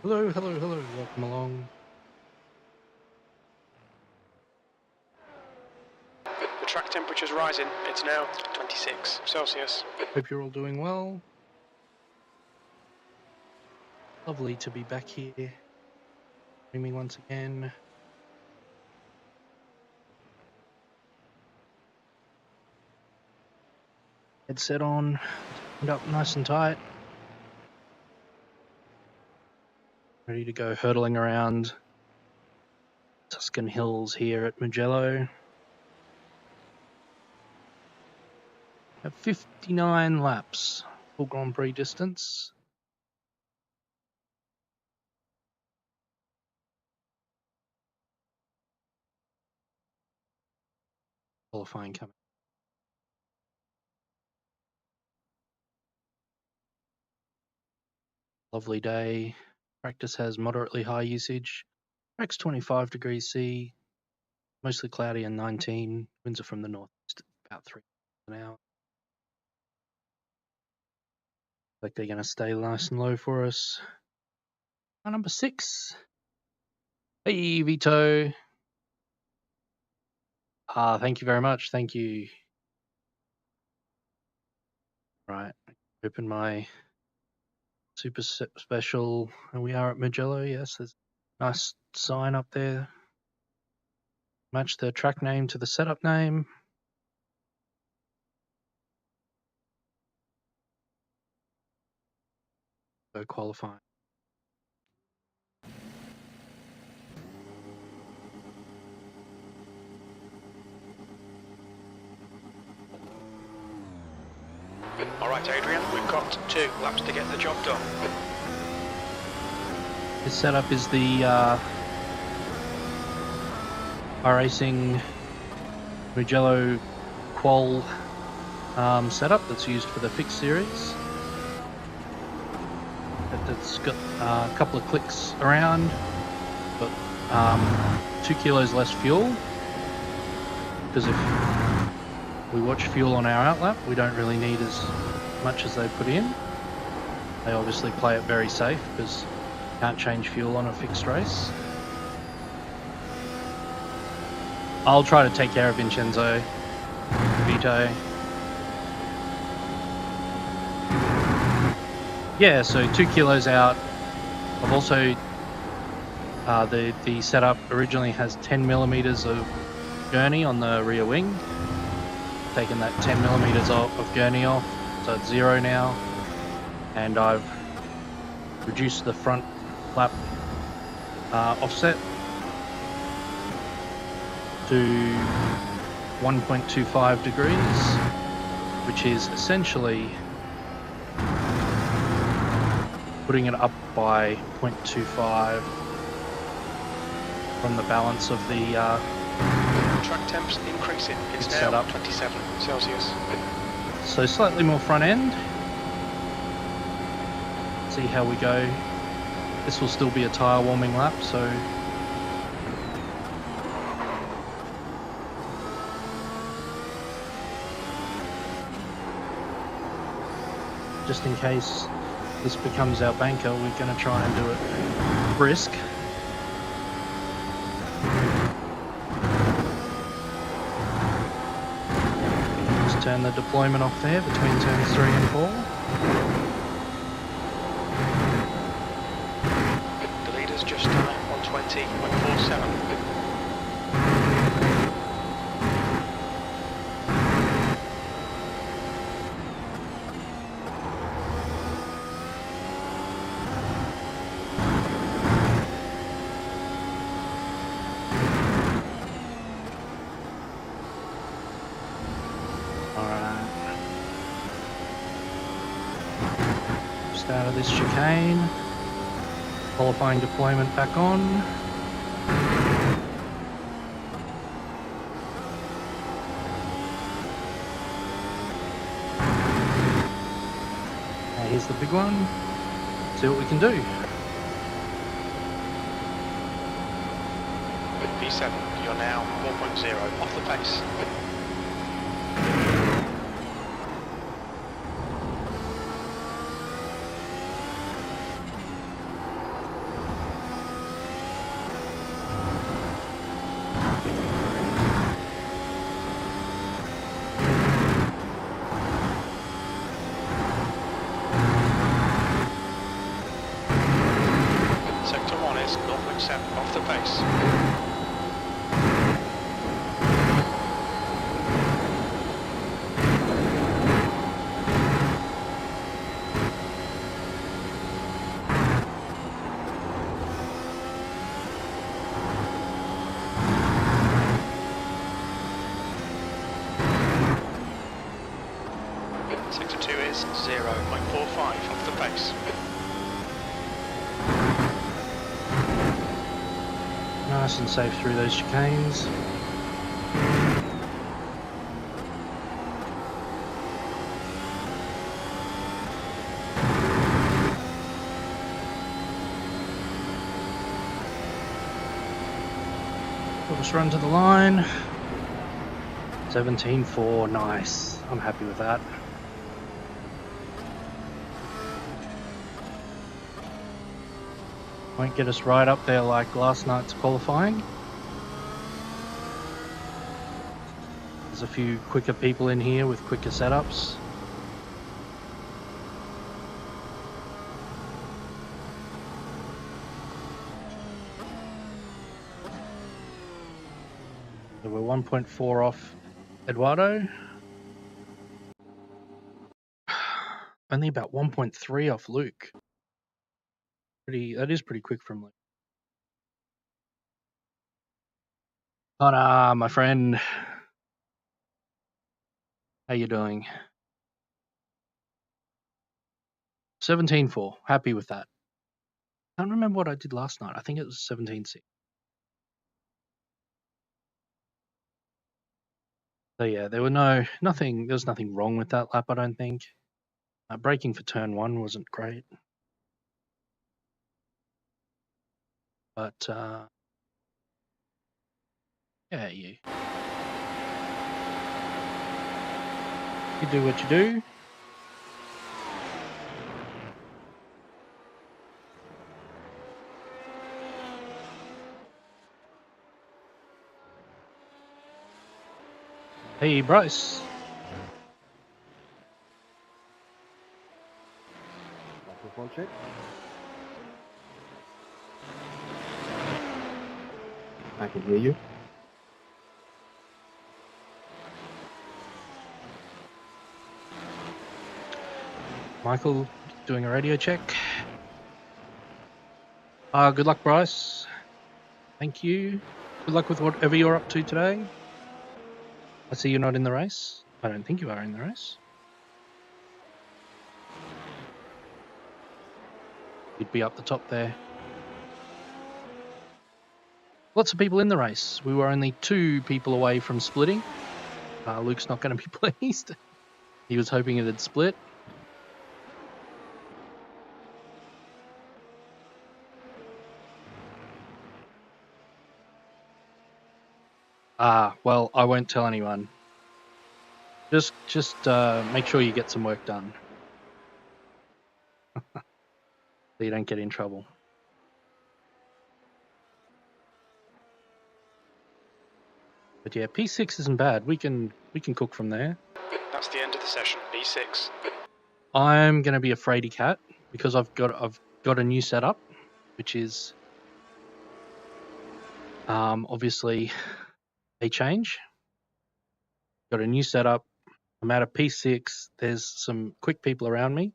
Hello, hello, hello. Welcome along. The track temperature's rising. It's now 26 Celsius. Hope you're all doing well. Lovely to be back here. Joining me once again. Headset on. Turned up nice and tight. Ready to go hurtling around Tuscan hills here at Mugello. At 59 laps, full Grand Prix distance. Qualifying coming. Lovely day. Practice has moderately high usage. Track's 25 degrees C. Mostly cloudy and 19. Winds are from the northeast, about 3 miles an hour. Like they're going to stay nice and low for us. Number 6. Hey, Vito. Thank you very much. Thank you. Right. Open my super special. And we are at Mugello. Yes, there's a nice sign up there. Match the track name to the setup name. So qualifying. All right, Adrian, we've got 2 laps to get the job done. This setup is the iRacing Mugello qual setup that's used for the fixed series. It's got a couple of clicks around, but 2 kilos less fuel, because if we watch fuel on our outlap, we don't really need as much as they put in. They obviously play it very safe because you can't change fuel on a fixed race. I'll try to take care of Vincenzo, Vito. Yeah, so 2 kilos out. I've also, the setup originally has 10 millimeters of gurney on the rear wing. Taken that 10 millimeters of gurney off, so it's 0 now. And I've reduced the front flap offset to 1.25 degrees, which is essentially putting it up by 0.25 from the balance of the Track temps increasing. It's now setup. 27 Celsius. So slightly more front end. See how we go. This will still be a tyre warming lap, so just in case this becomes our banker, we're going to try and do it brisk. Just turn the deployment off there between turns 3 and 4. The leader's just done 120.47. Out of this chicane, qualifying deployment back on. Now here's the big one. See what we can do. V7, you're now 1.0 off the pace. 7 off the pace. Sector 2 is 0.45 off the pace. Nice and safe through those chicanes. Let's run to the line. 17.4, nice. I'm happy with that. Won't get us right up there like last night's qualifying. There's a few quicker people in here with quicker setups. So we're 1.4 off Eduardo. Only about 1.3 off Luke. That is pretty quick from Luke. Connor, my friend. How you doing? 17.4. Happy with that. I don't remember what I did last night. I think it was 17.6. So yeah, there was nothing wrong with that lap, I don't think. Braking for turn 1 wasn't great. But yeah, you do what you do. Hey, Bryce. Microphone check. I can hear you. Michael doing a radio check. Good luck, Bryce. Thank you. Good luck with whatever you're up to today. I see you're not in the race. I don't think you are in the race. You'd be up the top there. Lots of people in the race. We were only 2 people away from splitting. Luke's not going to be pleased. He was hoping it'd split. Well, I won't tell anyone. Just make sure you get some work done. So you don't get in trouble. But yeah, P6 isn't bad. We can cook from there. That's the end of the session, P6. I'm gonna be a fraidy cat because I've got a new setup, which is obviously a change. Got a new setup. I'm at a P6. There's some quick people around me.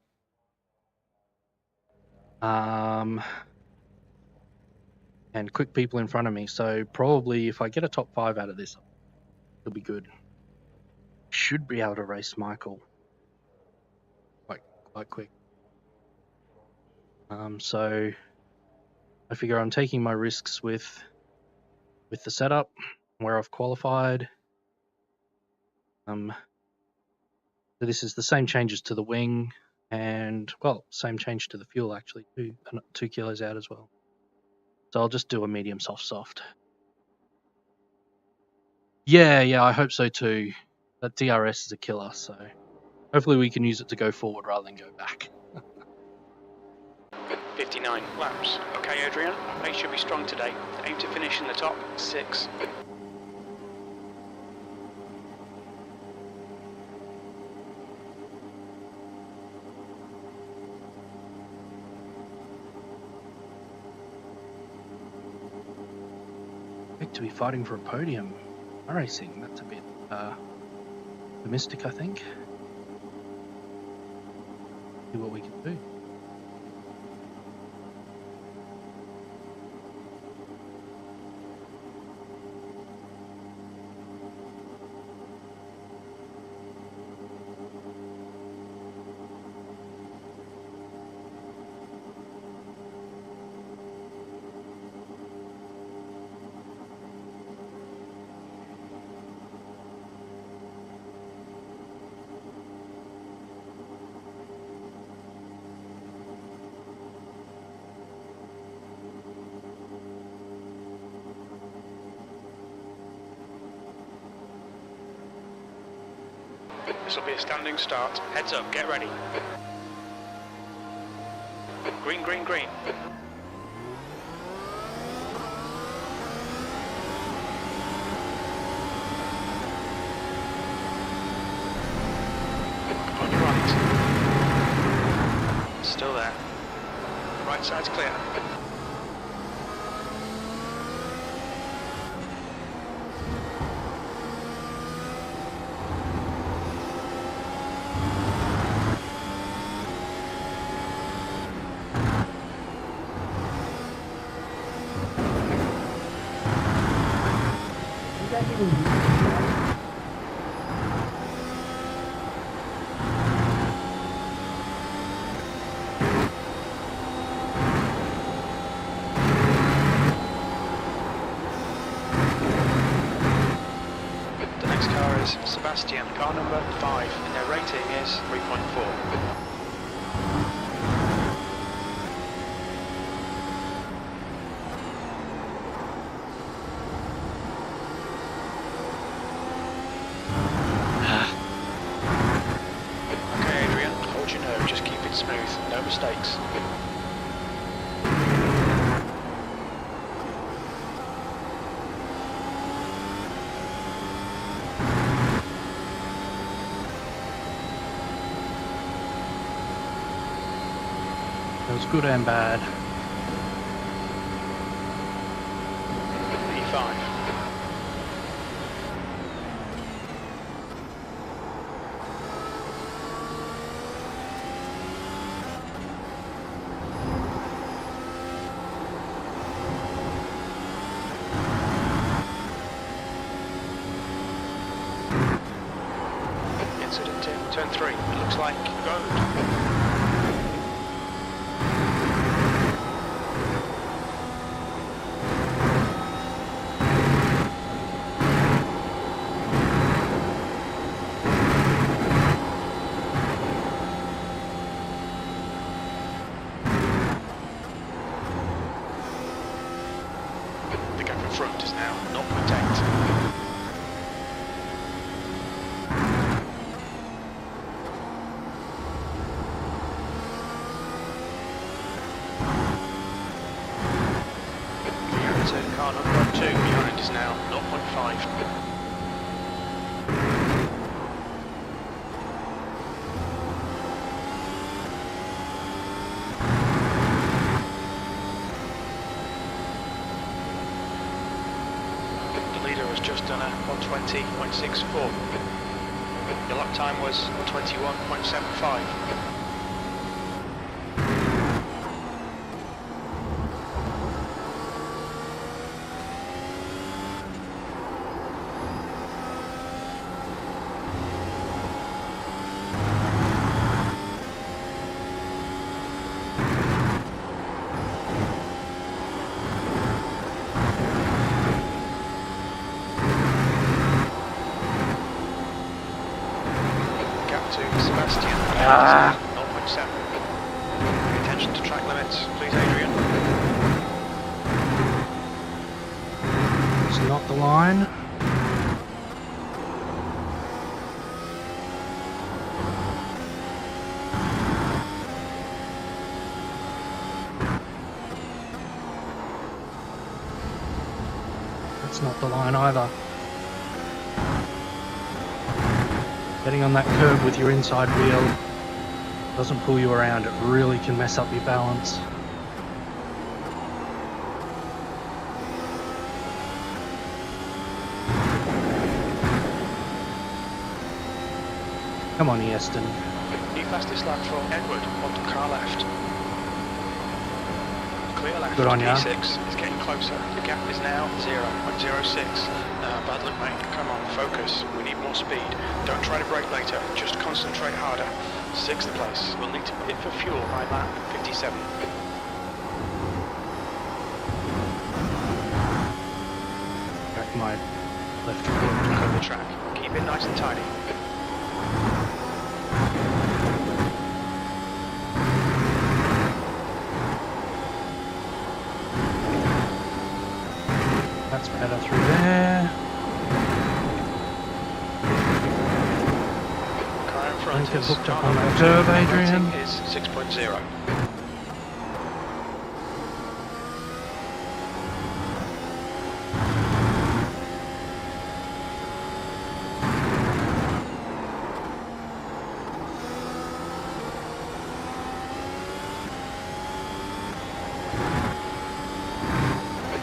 And quick people in front of me. So probably if I get a top 5 out of this, it'll be good. Should be able to race Michael quite quick. So I figure I'm taking my risks with the setup where I've qualified. So this is the same changes to the wing and, well, same change to the fuel actually, 2 kilos out as well. So I'll just do a medium soft. Yeah, I hope so too. That DRS is a killer, so hopefully we can use it to go forward rather than go back. 59 laps. Okay, Adrian, pace should be strong today. Aim to finish in the top 6. Expect to be fighting for a podium. iRacing, that's a bit optimistic, I think. See what we can do. This will be a standing start. Heads up, get ready. Green, green, green. On your right. Still there. Right side's clear. Sebastian, car number 5, and their rating is 3.4. Okay, Adrian, hold your nerve, just keep it smooth, no mistakes. It was good and bad. P5. Incident in turn 3. It looks like road. Front is now 0.8. The car number 2 behind is now 0.5. Has just done a 120.64. Your lap time was 121.75. Sebastian, 0.7. Pay attention to track limits, please, Adrian. It's not the line. That's not the line either. Getting on that curb with your inside wheel doesn't pull you around, it really can mess up your balance. Come on, Easton. New fastest lap for Edward, on the car left. Clear left, Good on ya. P6 is getting closer. The gap is now 0.06. Bad luck, mate. Come on, focus. We need more speed. Don't try to brake later, just concentrate harder. 6th place. We'll need to hit for fuel by lap 57. Back my left foot. Cover the track. Keep it nice and tidy. That's better through there. Car in front Don't get is hooked up on that curve, Adrian. rating is 6.0.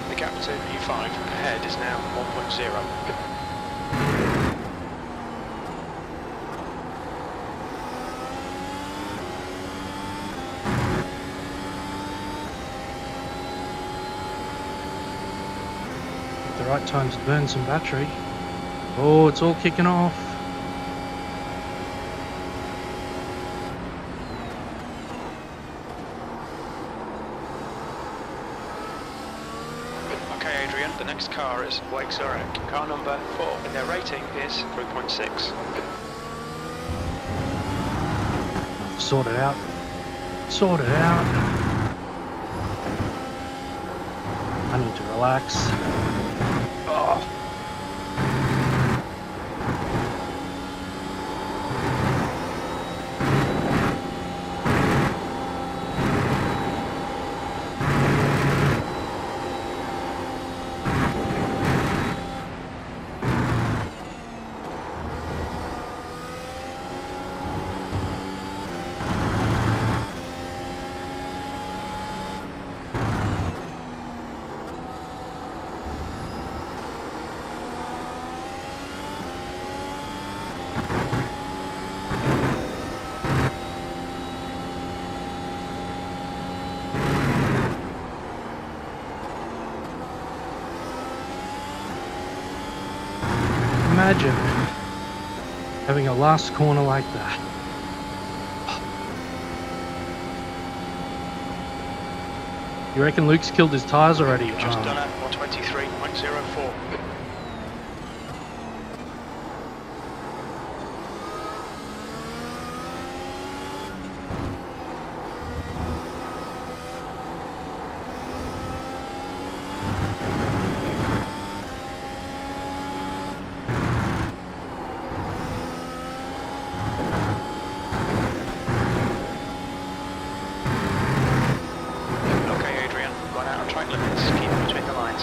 The gap to P5 ahead is now 1.0. The right time to burn some battery. Oh, it's all kicking off. Okay, Adrian, the next car is Wake Zurich. Car number 4, and their rating is 3.6. Sort it out. Sort it out. I need to relax. Oh. Imagine having a last corner like that. You reckon Luke's killed his tyres already? You've just done a 123.04. Okay, Adrian, gone out of track limits. Keep it between the lines.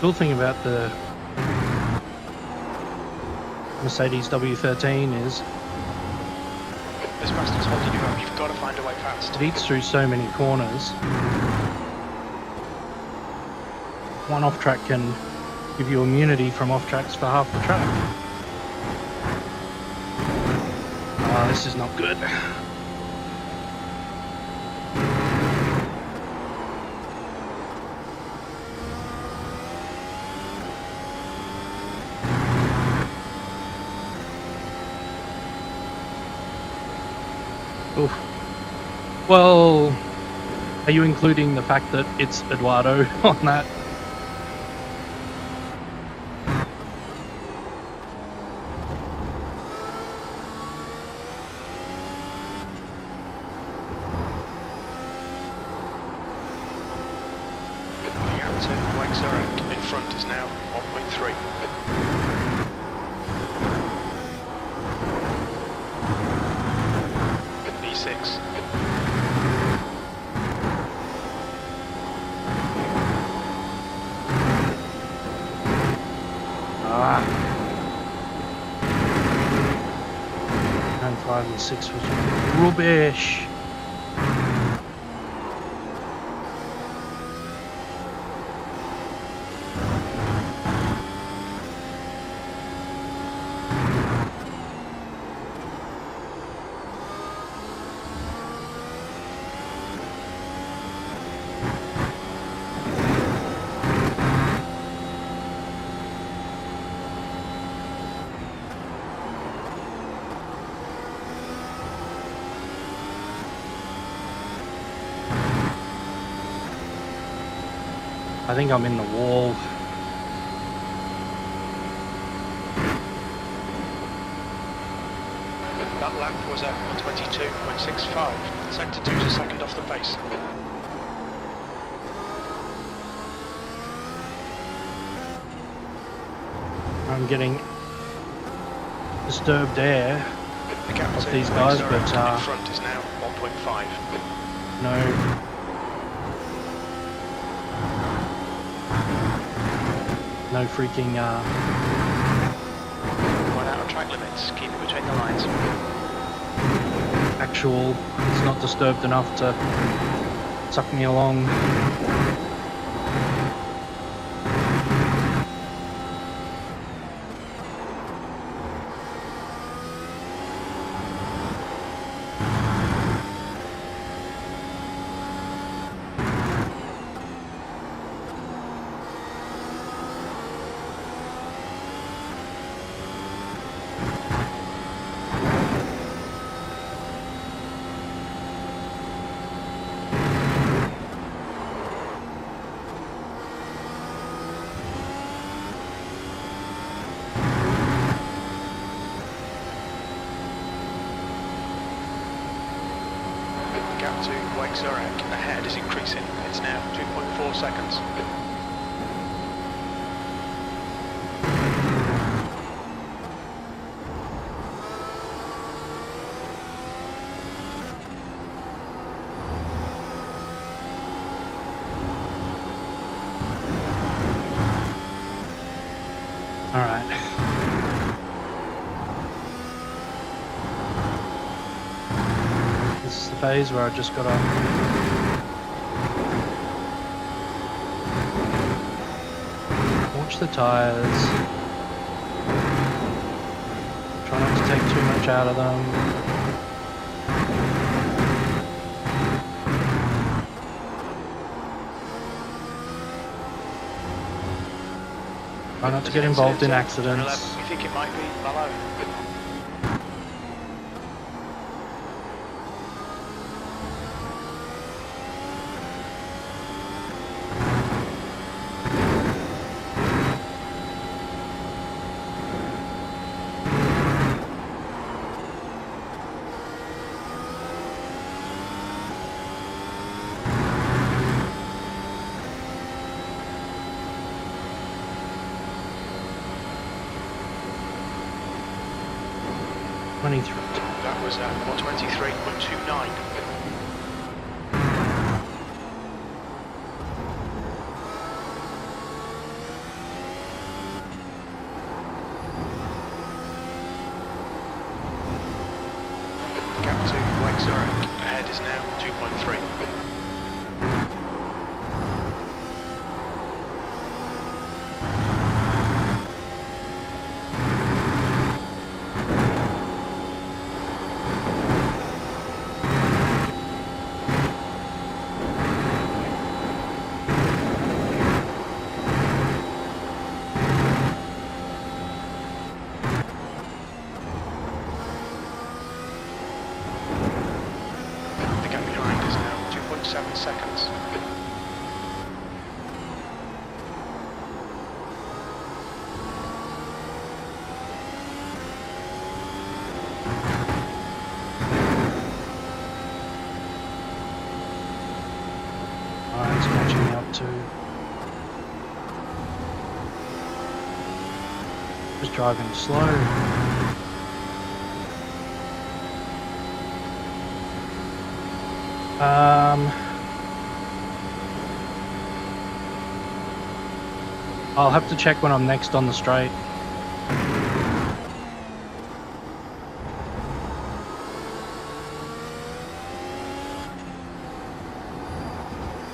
Cool thing about the Mercedes W13 is As fast as holding you up, you've got to find a way past. it eats through so many corners. One off track can give you immunity from off tracks for half the track. This is not good. Oof. Well, are you including the fact that it's Eduardo on that? The gap to Wake Zurich in front is now 1.3. B6. And 5 and 6 was rubbish. I think I'm in the wall. That lap was at 122.65. Sector 2's a second off the pace. I'm getting disturbed air The gap of to these guys, Mercedes but in front is now 1.5. no freaking Going out of track limits, keep it between the lines. actual, it's not disturbed enough to suck me along. Gap to Zurich ahead is increasing. It's now 2.4 seconds. All right. This is the phase where I just gotta watch the tires, try not to take too much out of them. Try not to get involved in accidents. You think it might be Malone? That was at 123.29. Gap to Zurich ahead is now 2.3. The gap behind is now 2.7 seconds. Alright, it's catching me up too. Just driving slow. I'll have to check when I'm next on the straight.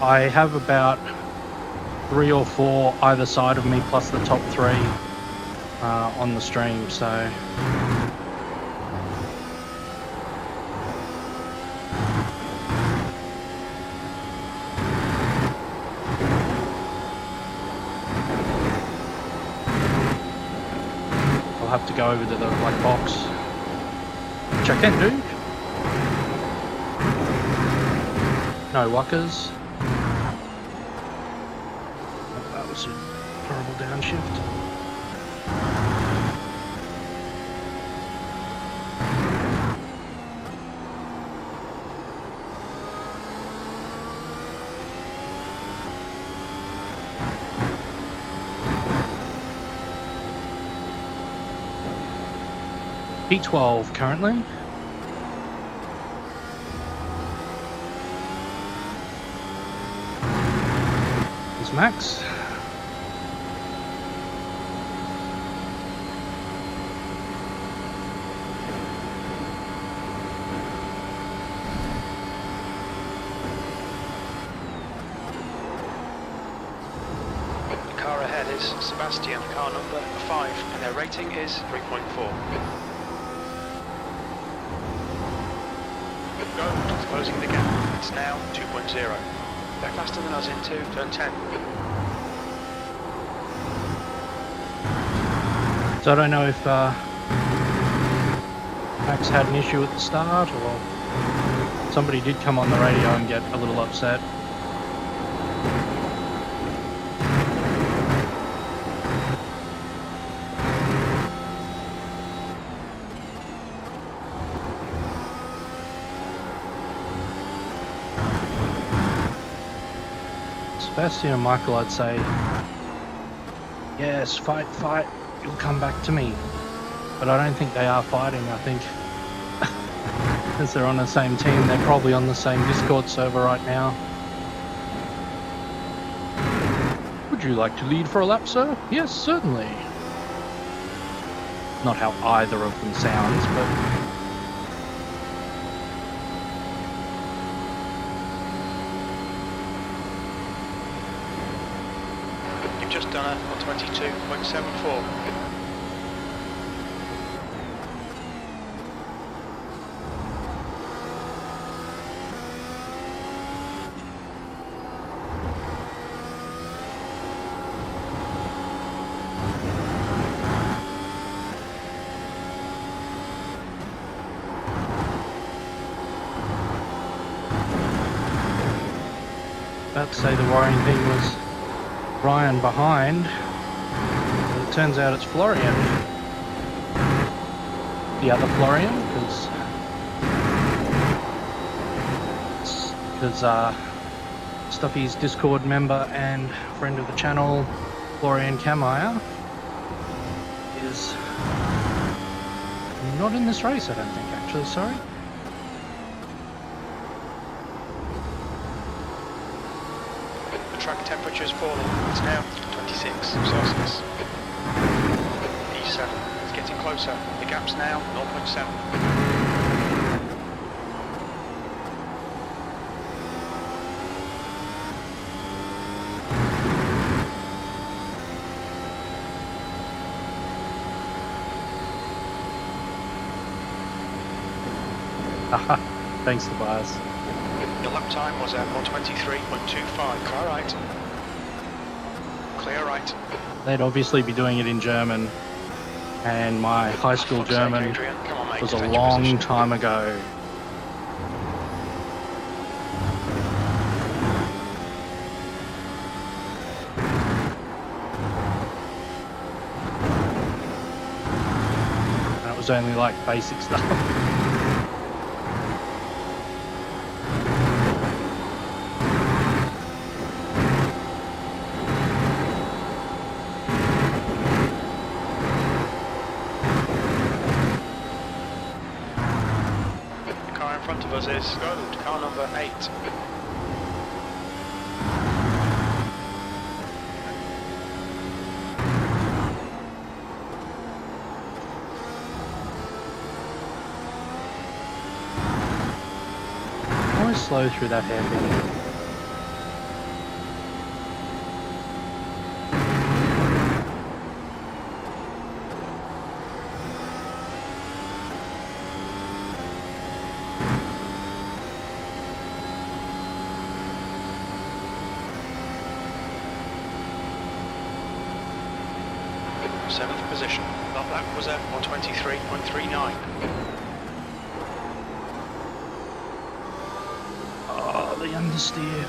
I have about 3 or 4 either side of me, plus the top 3 on the stream, so I'll have to go over to the black box, which I can do. No wuckers. little downshift. P12 currently. Is Max. The car ahead is Sebastian, car number 5, and their rating is 3.4. Gold is closing the gap. It's now 2.0. They're faster than us into turn 10. So I don't know if Max had an issue at the start, or somebody did come on the radio and get a little upset. Sebastian and Michael, I'd say, yes, fight, fight, you'll come back to me. But I don't think they are fighting. I think, as they're on the same team, they're probably on the same Discord server right now. Would you like to lead for a lap, sir? Yes, certainly. Not how either of them sounds, but... Just done it on 22.74. About to say the worrying thing was Ryan behind, but it turns out it's Florian. The other Florian, because Stuffy's Discord member and friend of the channel, Florian Kammeyer, is not in this race, I don't think, actually, sorry. Track temperature's falling. It's now 26 Celsius. E7 is getting closer. The gap's now 0.7. Haha, thanks Tobias. Your lap time was at 123.25. Car right. Clear right. They'd obviously be doing it in German, and my high school German Come on, mate, was a defend your long position. time ago. And it was only like basic stuff. Is gold, car number 8. Always slow through that hairpin. Seventh position. That was at 123.39. Oh, the understeer.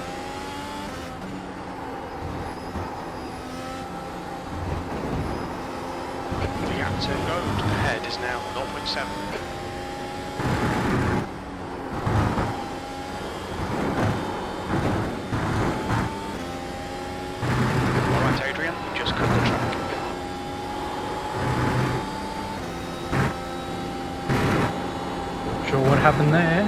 to go ahead is now 0.7. Alright Adrian, you just cut the track. Sure what happened there.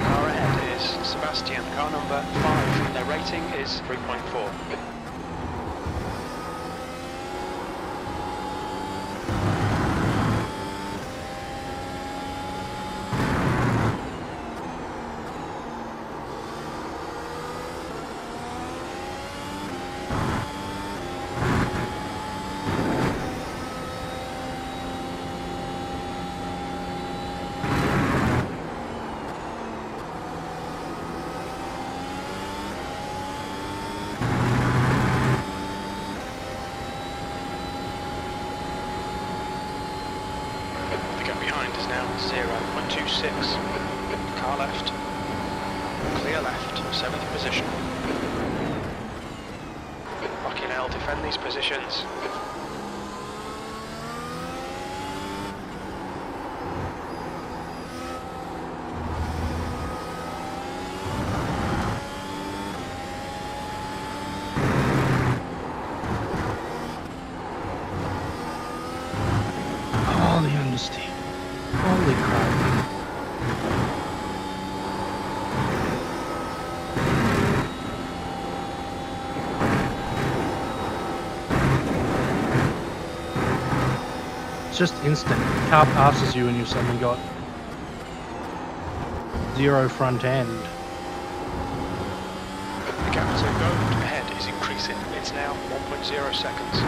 Car ahead is Sebastian, car number 5. Their rating is 3.4. Behind is now 0.26. Car left. Clear left, 7th position. Fucking hell, defend these positions. Oh, the understeer. Holy crap. It's just instant. Car passes you and you've suddenly got 0 front end. The gap to go ahead is increasing. It's now 1.0 seconds.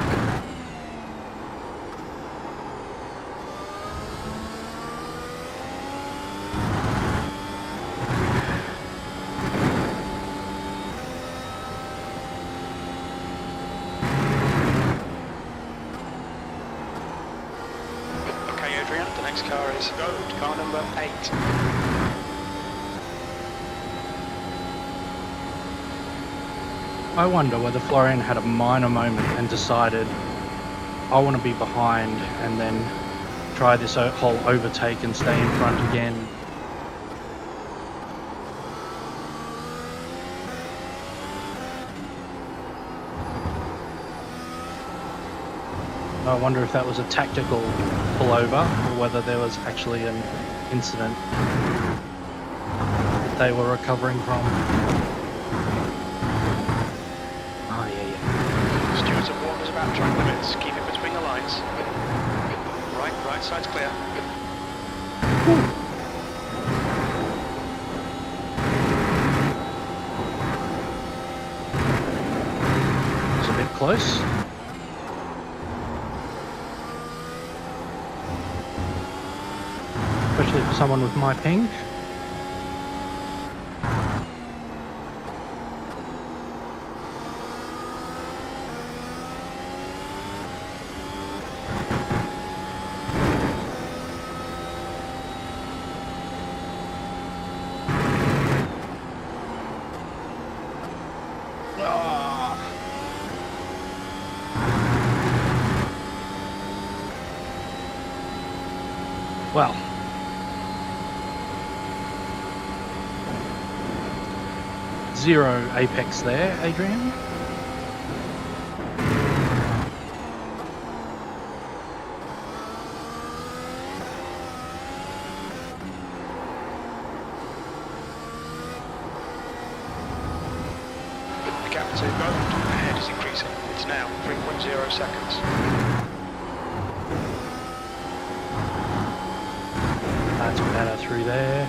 The next car is car number 8. I wonder whether Florian had a minor moment and decided, I want to be behind, and then try this whole overtake and stay in front again. I wonder if that was a tactical pullover or whether there was actually an incident that they were recovering from. Oh, yeah. Stewards have warned us about track limits. Keep it between the lines. Right side's clear. It's a bit close. Especially for someone with my ping. Well. Zero apex there, Adrian. The gap to go ahead is increasing. It's now 3.0 seconds. That's better through there.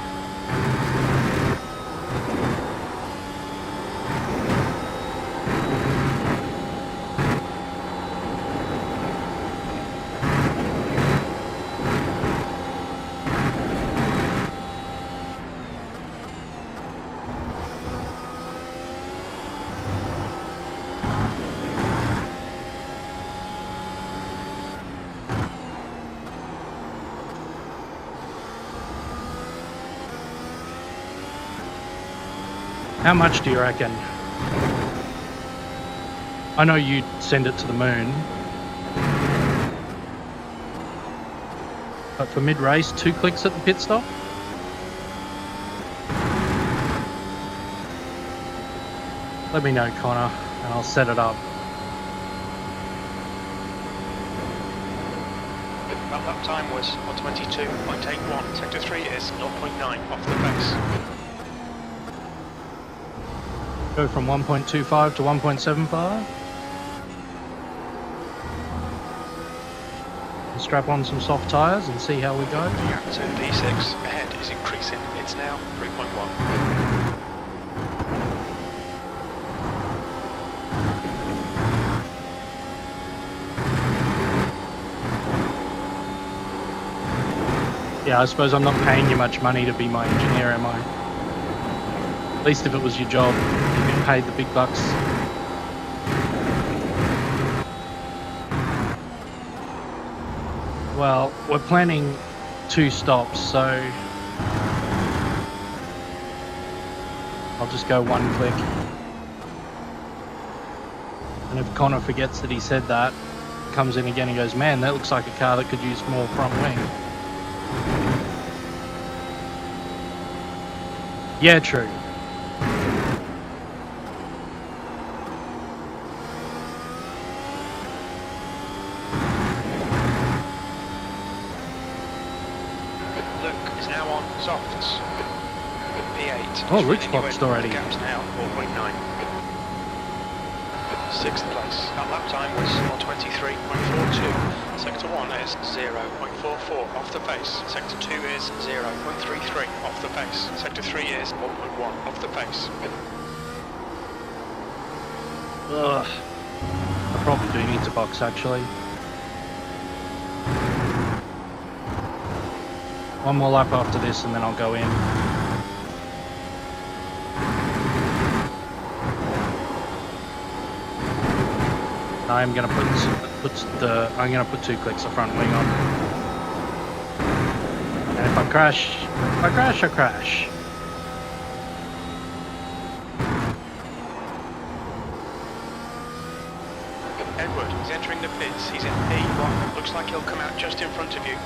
How much do you reckon? I know you'd send it to the moon. But for mid-race, 2 clicks at the pit stop. Let me know, Connor, and I'll set it up. That lap time was 1:22.81. Sector 3 is 0.9 off the pace. Go from 1.25 to 1.75. Strap on some soft tyres and see how we go. The gap to P6 ahead is increasing. It's now 3.1. Yeah, I suppose I'm not paying you much money to be my engineer, am I? At least if it was your job, you'd get paid the big bucks. Well, we're planning 2 stops, so I'll just go 1 click. And if Connor forgets that he said that, comes in again and goes, man, that looks like a car that could use more front wing. Yeah, true. Luke is now on softs. P8. Oh, Luke's boxed already. The gap's now 4.9. 6th place. That lap time was 1:23.42. Sector 1 is 0.44 off the pace. Sector 2 is 0.33 off the pace. Sector 3 is 1.1 off the pace. Ugh. I probably do need to box, actually. 1 more lap after this and then I'll go in. I'm gonna put 2 clicks of front wing on. And if I crash, I crash. Edward is entering the pits. He's in P1. Looks like he'll come out just in front of you.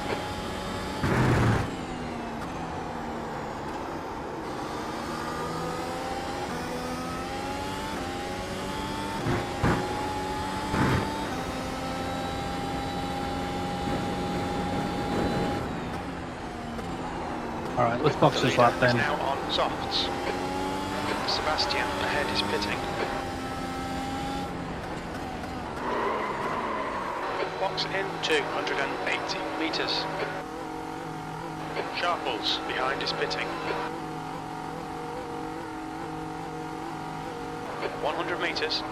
Alright, let's box this lap then. Now on softs. Sebastian ahead is pitting. Box in 280 metres. Sharples behind is pitting. 100 metres.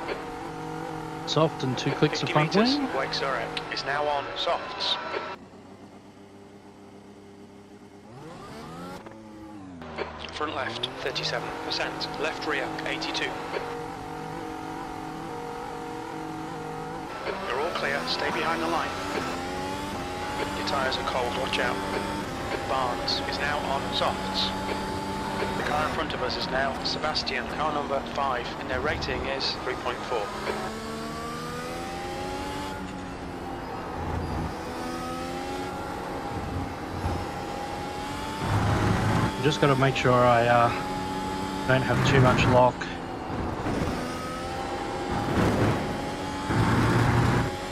Soft and 2 clicks of 50 front metres. wing. Blake Zorek is now on softs. Front left, 37%. Left rear, 82. You're all clear, stay behind the line. Your tyres are cold, watch out. Barnes is now on softs. The car in front of us is now Sebastian, car number 5, and their rating is 3.4. Just got to make sure I don't have too much lock.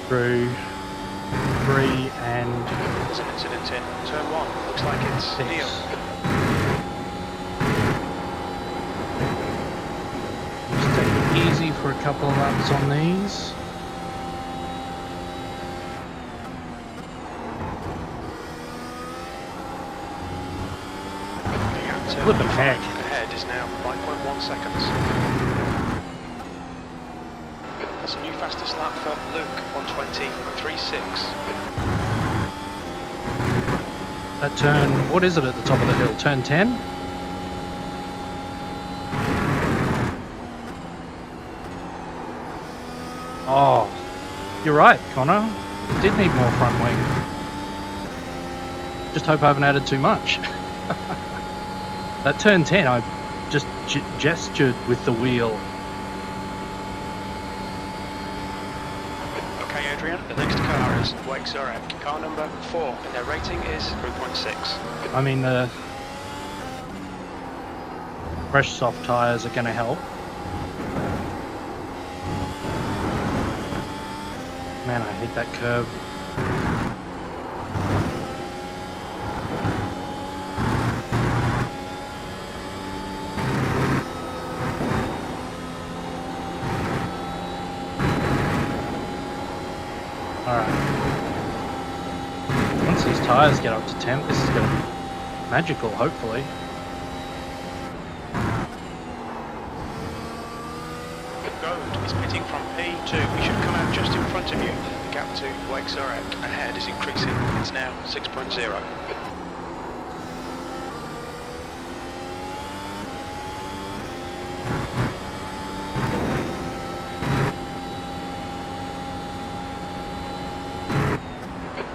Through 3 and... There's an incident in turn 1. Looks like it's 6. Neil. Just take it easy for a couple of laps on these. Flippin' heck. Ahead is now 5.1 seconds. That's a new fastest lap for Luke, 1:20.36. That turn, what is it at the top of the hill? Turn 10? Oh, you're right, Connor. It did need more front wing. Just hope I haven't added too much. That turn 10, I just gestured with the wheel. Okay, Adrian, the next car tyres. Brakes are out. Car number 4, and their rating is 3.6. I mean, the fresh soft tyres are going to help. Man, I hate that curve. Once these tyres get up to temp, this is going to be magical, hopefully. Goad is pitting from P2. He should come out just in front of you. The gap to Wake Zurich ahead is increasing. It's now 6.0.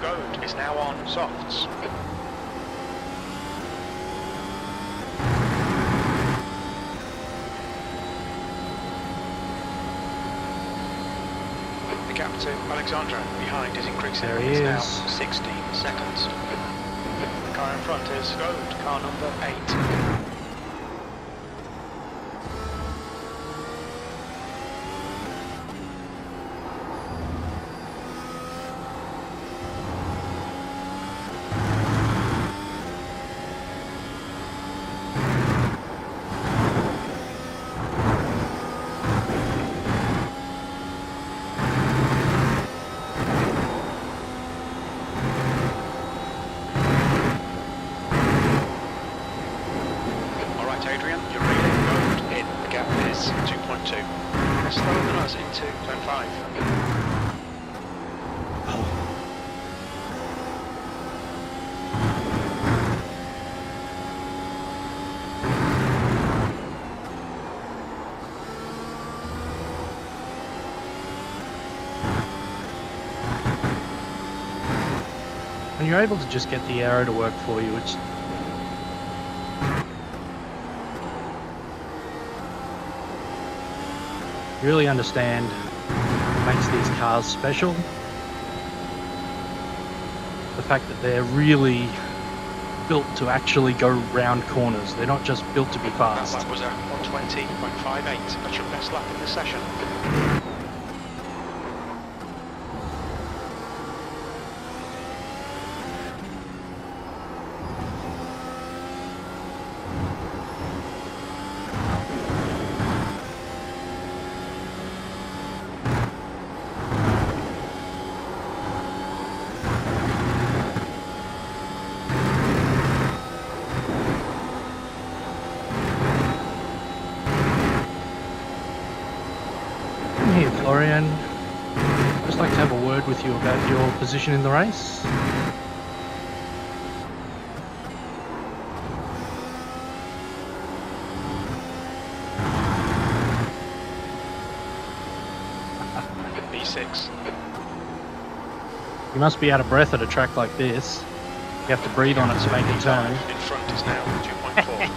Goad is now on softs. The gap to Alexandra behind is increasing. There he it's is. now 16 seconds. The car in front is Goad, car number 8. Adrian, you're really good in. The gap is 2.2. They're slower than us into turn 5. When you're able to just get the aero to work for you, it's you really understand what makes these cars special. The fact that they're really built to actually go round corners. They're not just built to be fast. That lap was a 120.58. That's your best lap in the session. Here, Florian. Just like to have a word with you about your position in the race. B6. You must be out of breath at a track like this. You have to breathe on it to make a turn. In front is now 2.4.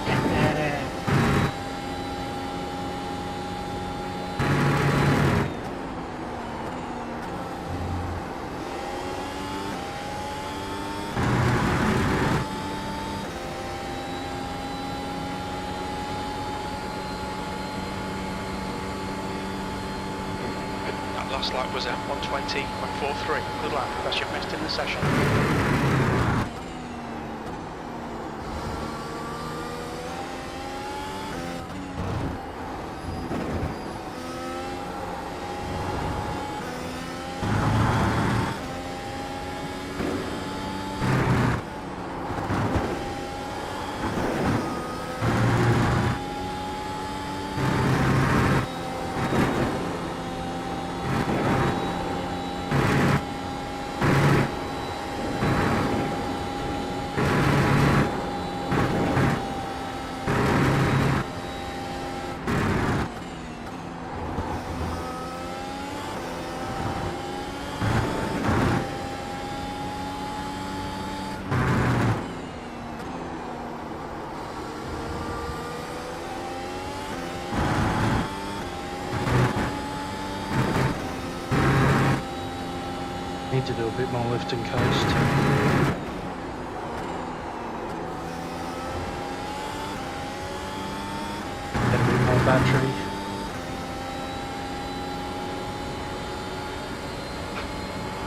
Last lap was a 120.43. Good lap. That's your best in the session. Need to do a bit more lift and coast. Get a bit more battery.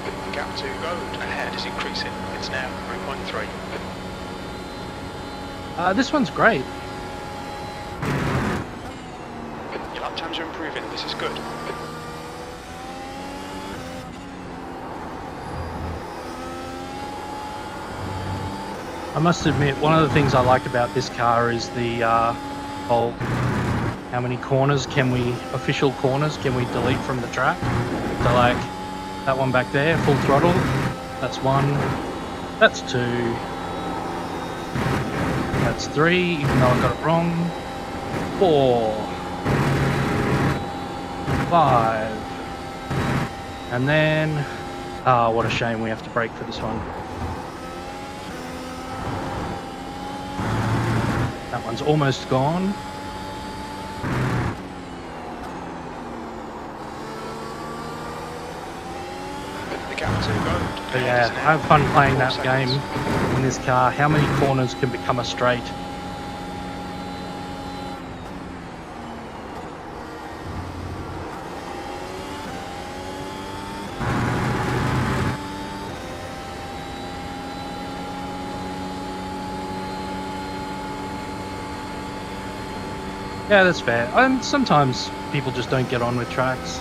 The gap to road ahead is increasing. It's now 3.3. This one's great. Your lap times are improving. This is good. I must admit, one of the things I like about this car is the whole, how many corners can we, official corners, can we delete from the track? So like, that one back there, full throttle, that's 1, that's 2, that's 3, even though I got it wrong, 4, 5, and then, what a shame we have to brake for this one. That one's almost gone. The gap to road. But yeah, I have fun playing that game in this car. How many corners can become a straight? Yeah, that's fair. Sometimes people just don't get on with tracks.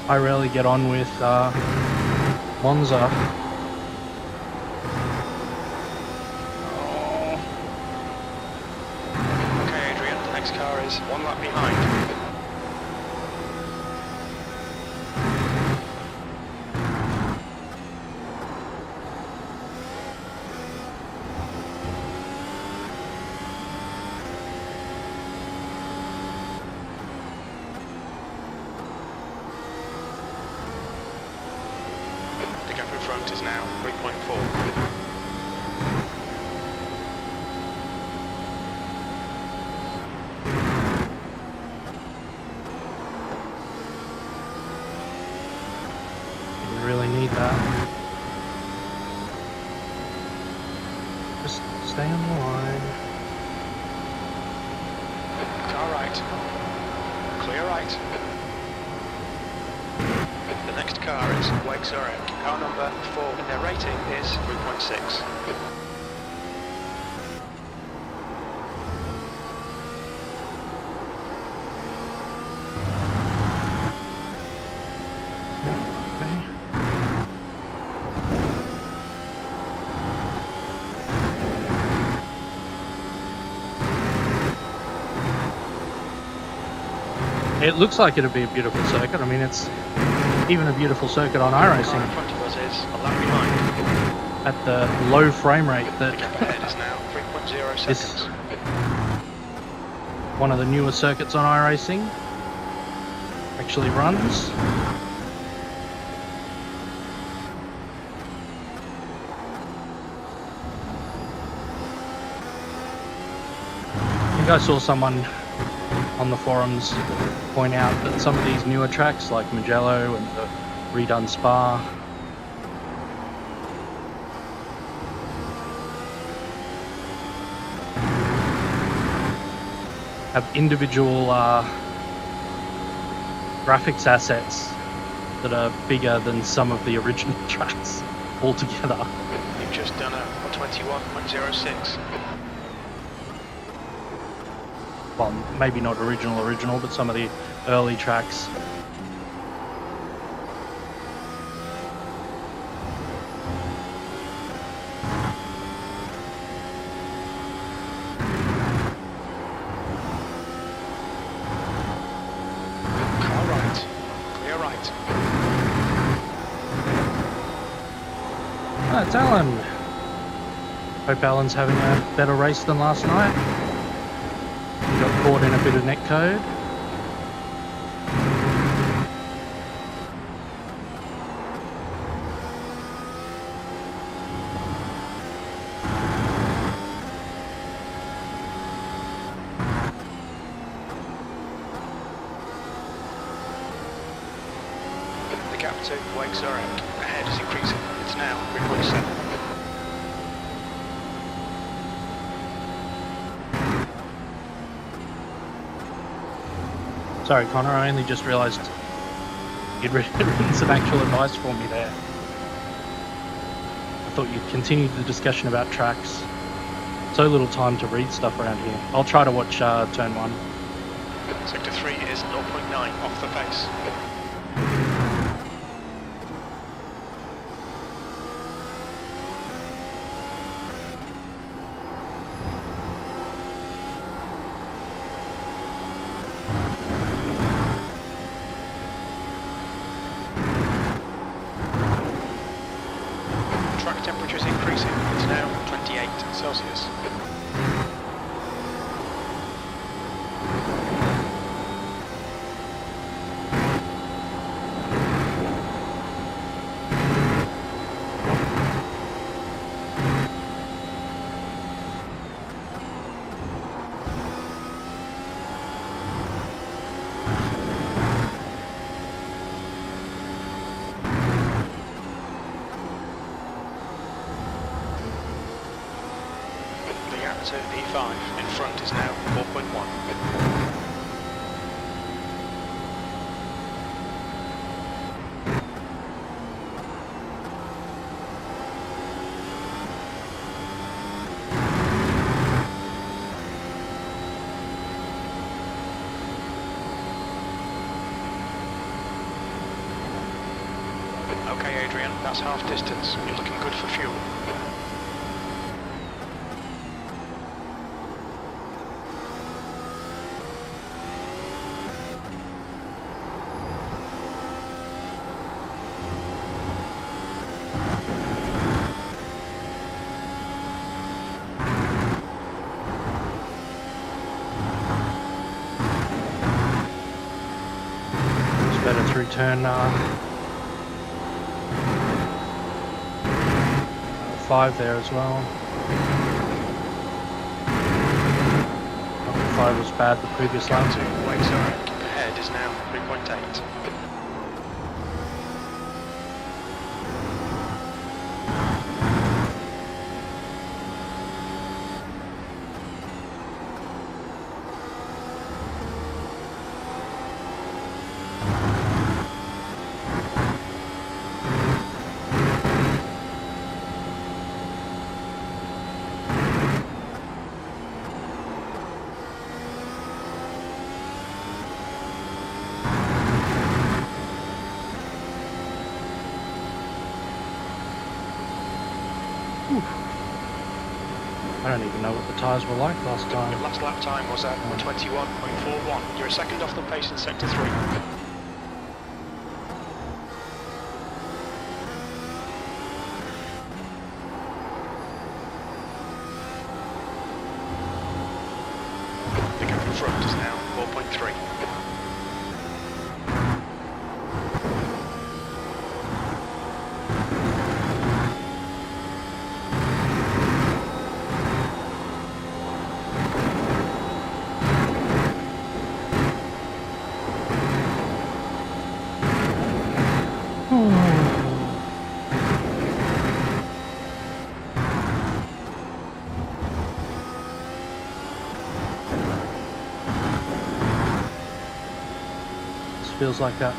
I rarely get on with Monza. Car is 1 lap behind. The gap in front is now 3.4. Really need that. Just stay on the line. Car right. Clear right. The next car is Wake Zurich. Car number 4 and their rating is 3.6. It looks like it'll be a beautiful circuit. I mean, it's even a beautiful circuit on The car in iRacing front of us is a lap behind. at the low frame rate The that gap ahead is now 3.0 this seconds. one of the newer circuits on iRacing actually runs. I think I saw someone on the forums point out that some of these newer tracks like Mugello and the redone Spa have individual graphics assets that are bigger than some of the original tracks altogether. You've just done a 121.06. Well, maybe not original, but some of the early tracks. Car right. Clear right. Oh, it's Alan. Hope Alan's having a better race than last night. Got caught in a bit of netcode. The gap to Wake Zurich ahead is increasing. It's now 3.7. Sorry, Connor, I only just realised you'd written some actual advice for me there. I thought you'd continued the discussion about tracks. So little time to read stuff around here. I'll try to watch turn 1. Sector 3 is 0.9 off the pace. Track temperature is increasing. It's now 28 Celsius. To E5 in front is now 4.1. Okay, Adrian, that's half distance. You're looking good for fuel. Better through turn 5 there as well. 5 was bad the previous lap. To Wake Zurich ahead is now 3.8. I don't even know what the tyres were like last Your time. last lap time was at 21.41. You're a second off the pace in Sector 3. The gap in front is now 4.3. Feels like that.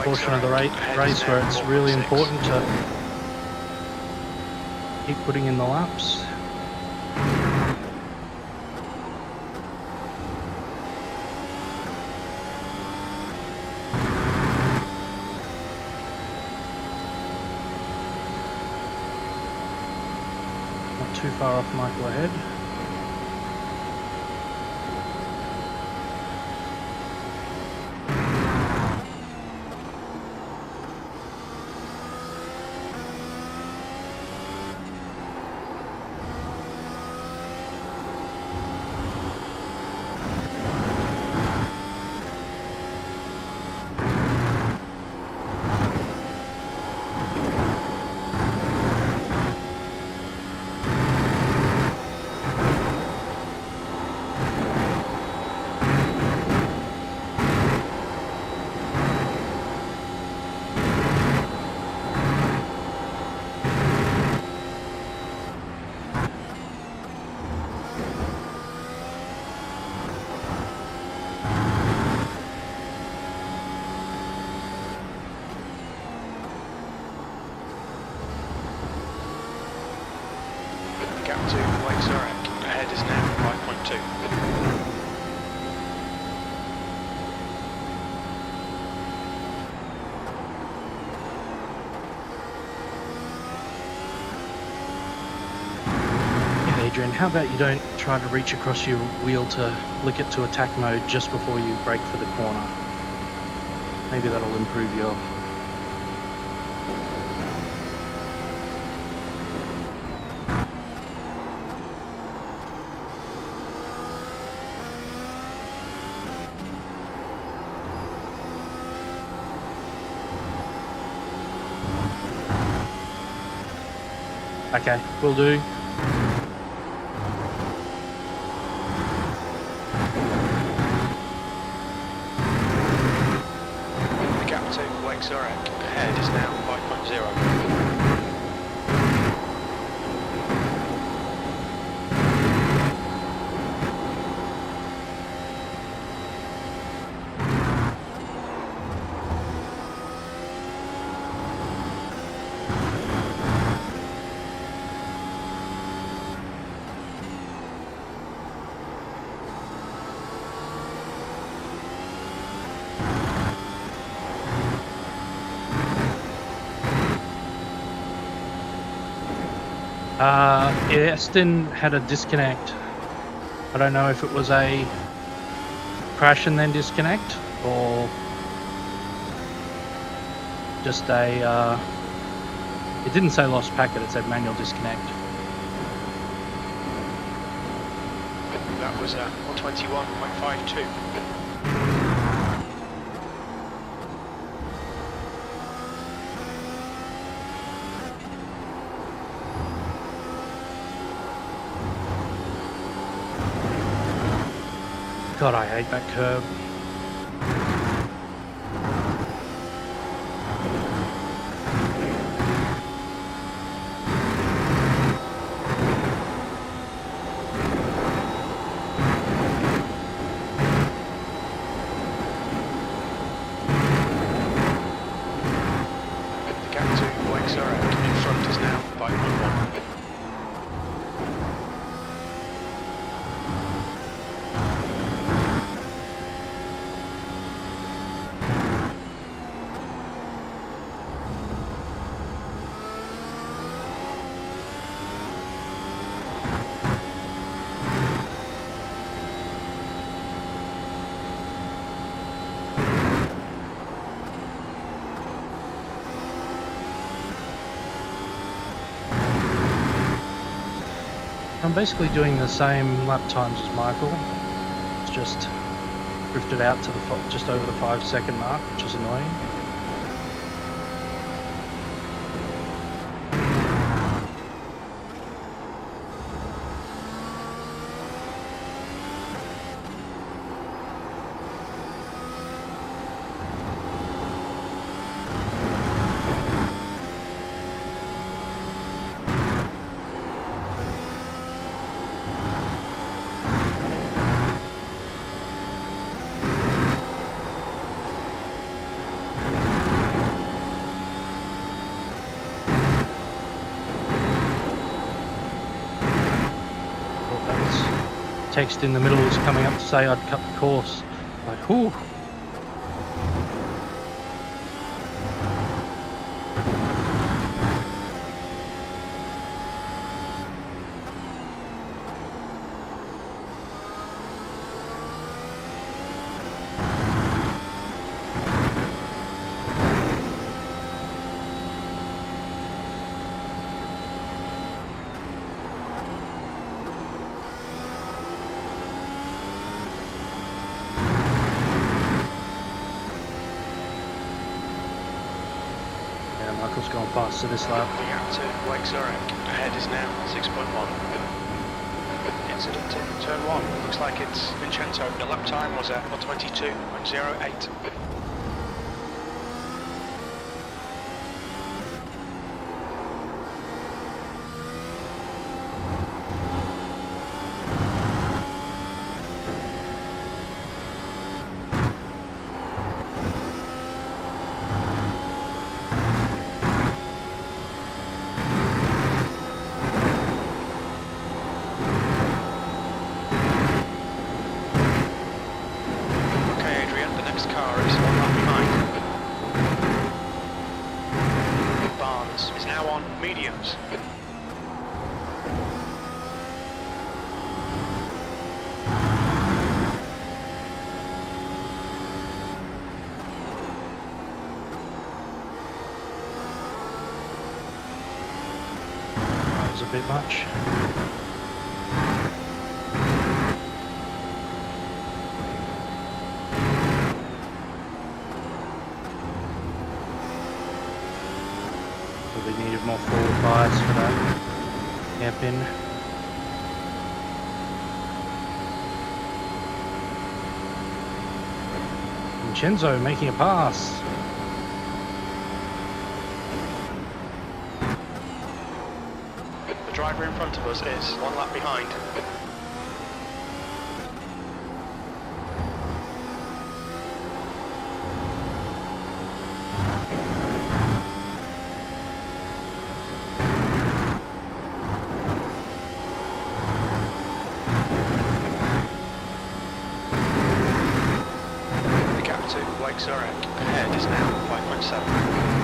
Portion of the race where it's really important to keep putting in the laps. Not too far off Michael ahead. gap to Lake Zurich ahead is now 5.2. Adrian, how about you don't try to reach across your wheel to flick it to attack mode just before you brake for the corner. Maybe that'll improve your... Okay, will do. Zurich ahead is now 5.0. Aston had a disconnect. I don't know if it was a crash and then disconnect or just a it didn't say lost packet, it said manual disconnect. That was 121.52. God, I hate that curve. The gap to Lake Zurich in front is now 5.1. I'm basically doing the same lap times as Michael. It's just drifted out to the just over the 5-second mark, which is annoying. Text in the middle was coming up to say I'd cut the course. Like, whew. Michael's gone past to this lap. The gap to Lake Zurich ahead is now 6.1. Incident in turn 1. Looks like it's Vincenzo. The lap time was at 1:22.08. a bit much. Probably needed more forward bias for that hairpin. Vincenzo making a pass. The driver in front of us is 1 lap behind. The gap to Blake Zorek ahead is now 5.7.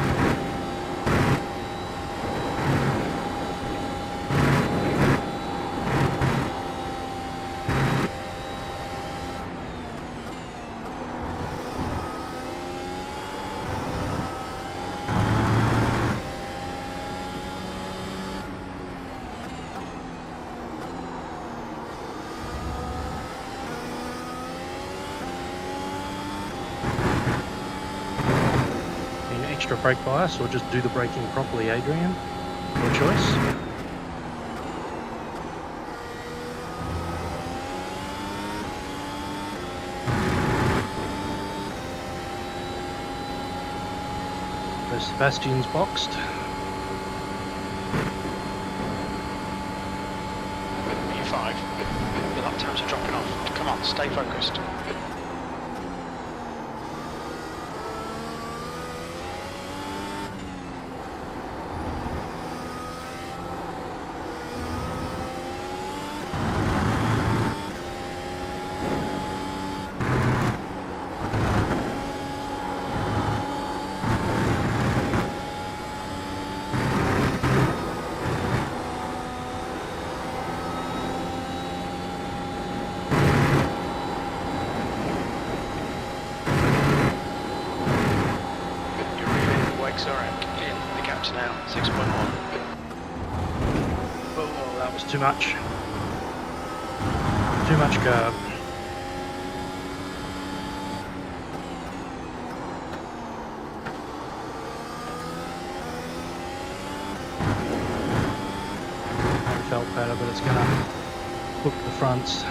Extra brake bias, or just do the braking properly, Adrian? Your choice. So Sebastian's boxed. P5. The lap times are dropping off. Come on, stay focused. The gap's now 6.1. Oh, that was too much. Too much curb. I felt better, but it's gonna hook the fronts.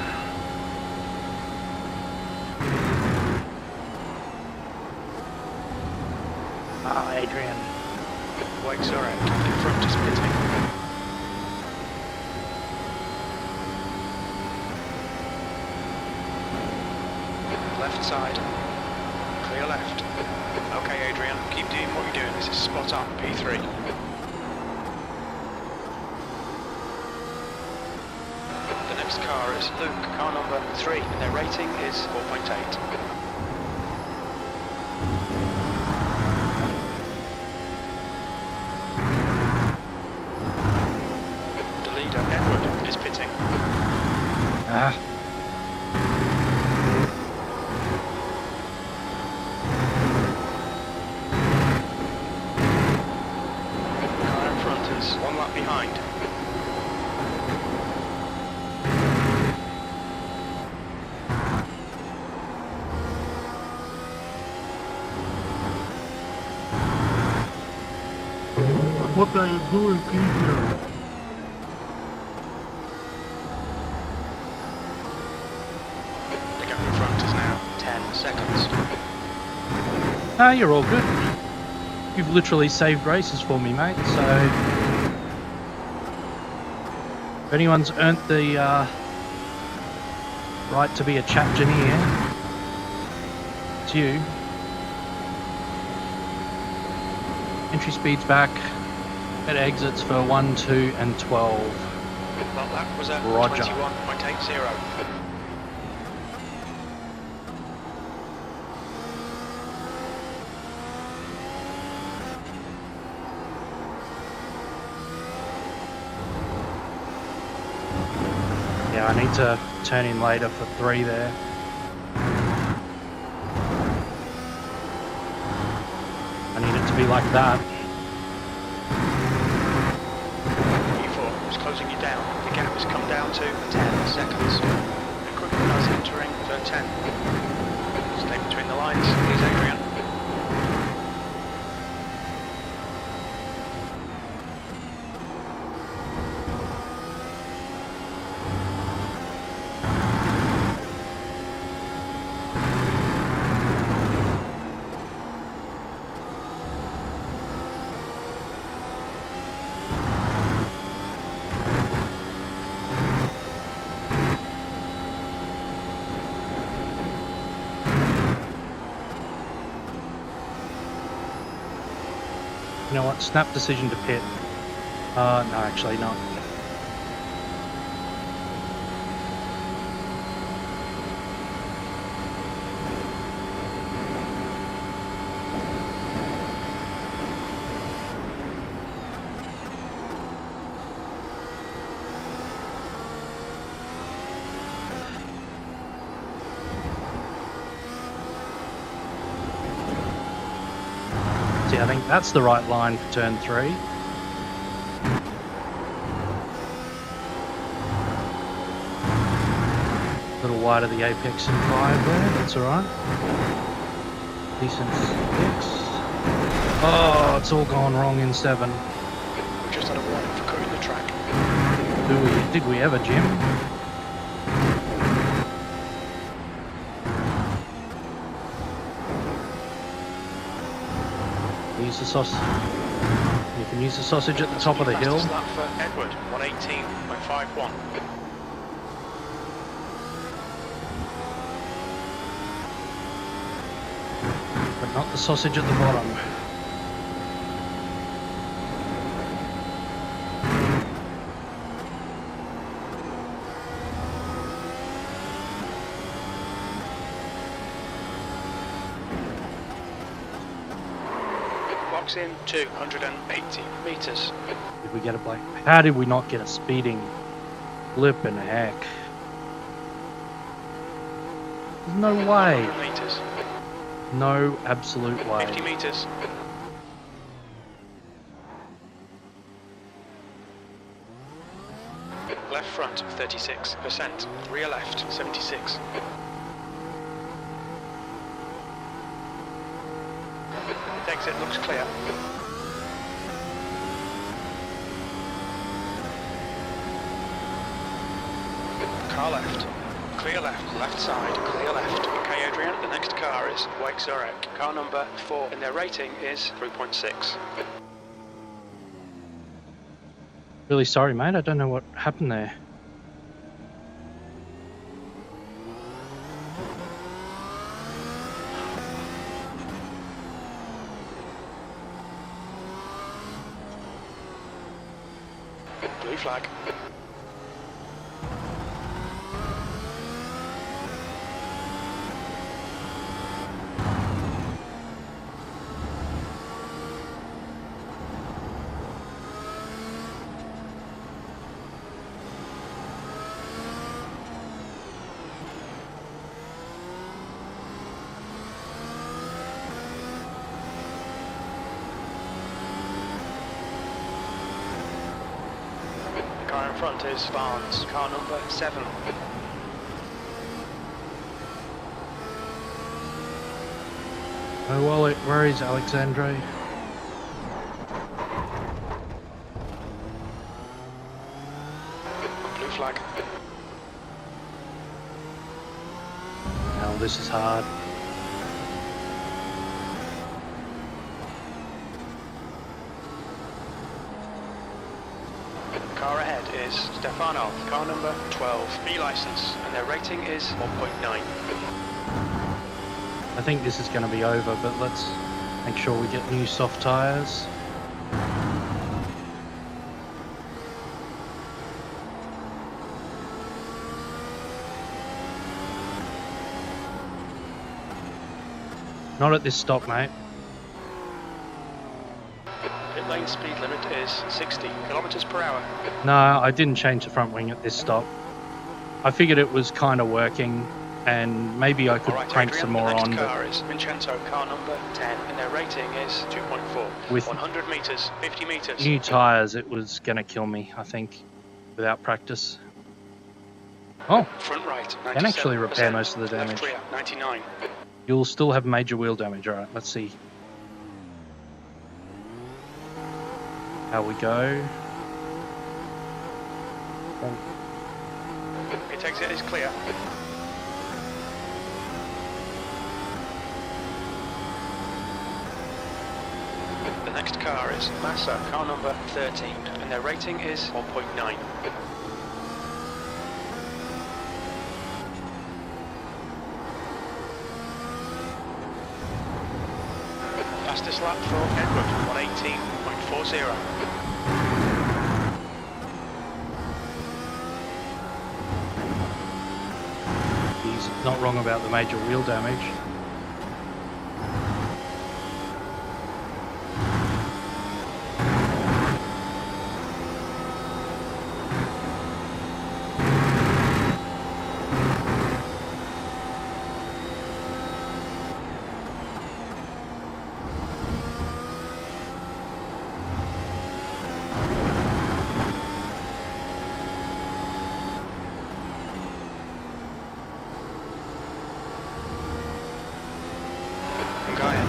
Adrian. Blake Zorek in front is pitting. Left side. Clear left. Okay, Adrian, keep doing what you're doing. This is spot on, P3. The next car is Luke, car number 3, and their rating is 4.8. Car in front is 1 lap behind. What are you doing, Peter? The gap in front is now 10 seconds. Ah, you're all good. You've literally saved races for me, mate, so if anyone's earned the right to be a chapjoneer, it's you. Entry speed's back. It exits for 1, 2 and 12. Well, that was at Roger. 21.80. Yeah, I need to turn in later for 3 there. I need it to be like that. E4 was close closing you down. The gap has come down to 10 seconds. Equipment cars entering turn 10. Stay between the lines, please, Adrian. You know what? Snap decision to pit. No, actually not. See, I think that's the right line for turn 3. A little wide of the apex in 5 there, that's alright. Decent 6. Oh, it's all gone wrong in 7. We just had a warning for cutting the track. Did we ever, Jim? Use the sausage. You can use the sausage at the top of the hill. Fastest lap for Edward, 118.51. But not the sausage at the bottom. Box in 280 metres. Did we get a black? How did we not get a speeding blip in heck? There's no way. 100 metres. No absolute way. 50 metres. Left front 36%. Rear left 76. Exit looks clear. Car left. Clear left. Left side. Clear left. Okay, Adrian, the next car is Wake Zurek. Car number 4, and their rating is 3.6. Really sorry, mate. I don't know what happened there. Blue flag. Car in front is Barnes, car number 7. Oh well, where is Alexandre? Blue flag. Hell, this is hard. Car ahead is Stefano, car number 12, B licence, and their rating is 1.9. I think this is going to be over, but let's make sure we get new soft tyres. Not at this stop, mate. Pit lane speed limit is 60 kilometers per hour. No, I didn't change the front wing at this stop. I figured it was kind of working, and maybe I could Alright, crank Adrian, some more the on. next But car is Vincenzo, car number 10, and their rating is 2.4. With 100 meters, 50 meters. new tyres, it was going to kill me, I think. without practice. Oh, Front right, 97%. can actually repair most of the damage. Left rear, 99. You'll still have major wheel damage. All right, let's see how we go. Pit exit is clear. The next car is Massa, car number 13, and their rating is 1.9. Fastest lap for Edward, 118.40. He's not wrong about the major wheel damage.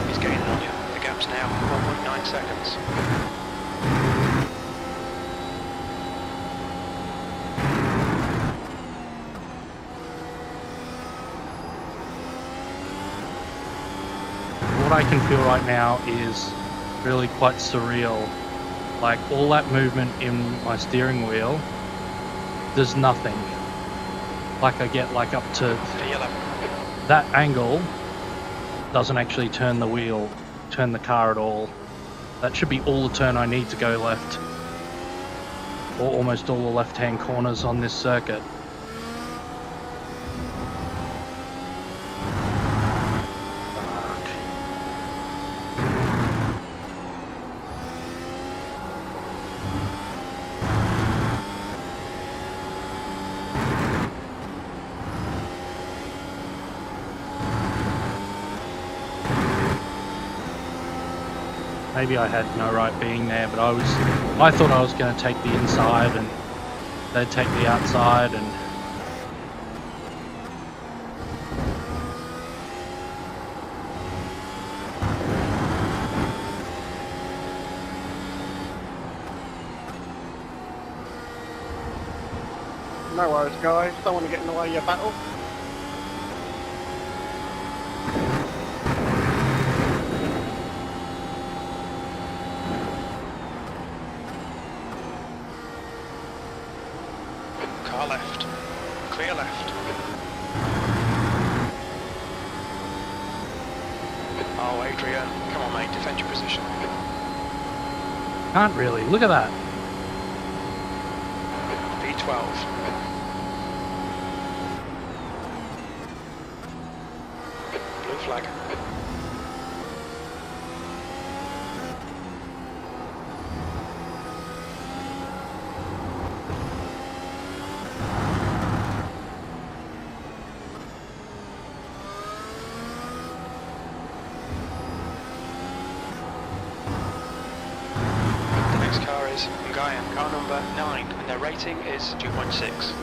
He's getting on you. The gap's now 1.9 seconds. What I can feel right now is really quite surreal. Like all that movement in my steering wheel, there's nothing. Like I get like up to that angle, doesn't actually turn the wheel, turn the car at all. That should be all the turn I need to go left, or almost all the left-hand corners on this circuit. Maybe I had no right being there, but I thought I was going to take the inside and they'd take the outside, and No worries, guys. Don't want to get in the way of your battle. Car left. Clear left. Oh, Adrian. Come on, mate. Defend your position. can't really. Look at that. V12. Blue flag. The next car is Nguyen, car number 9, and their rating is 2.6.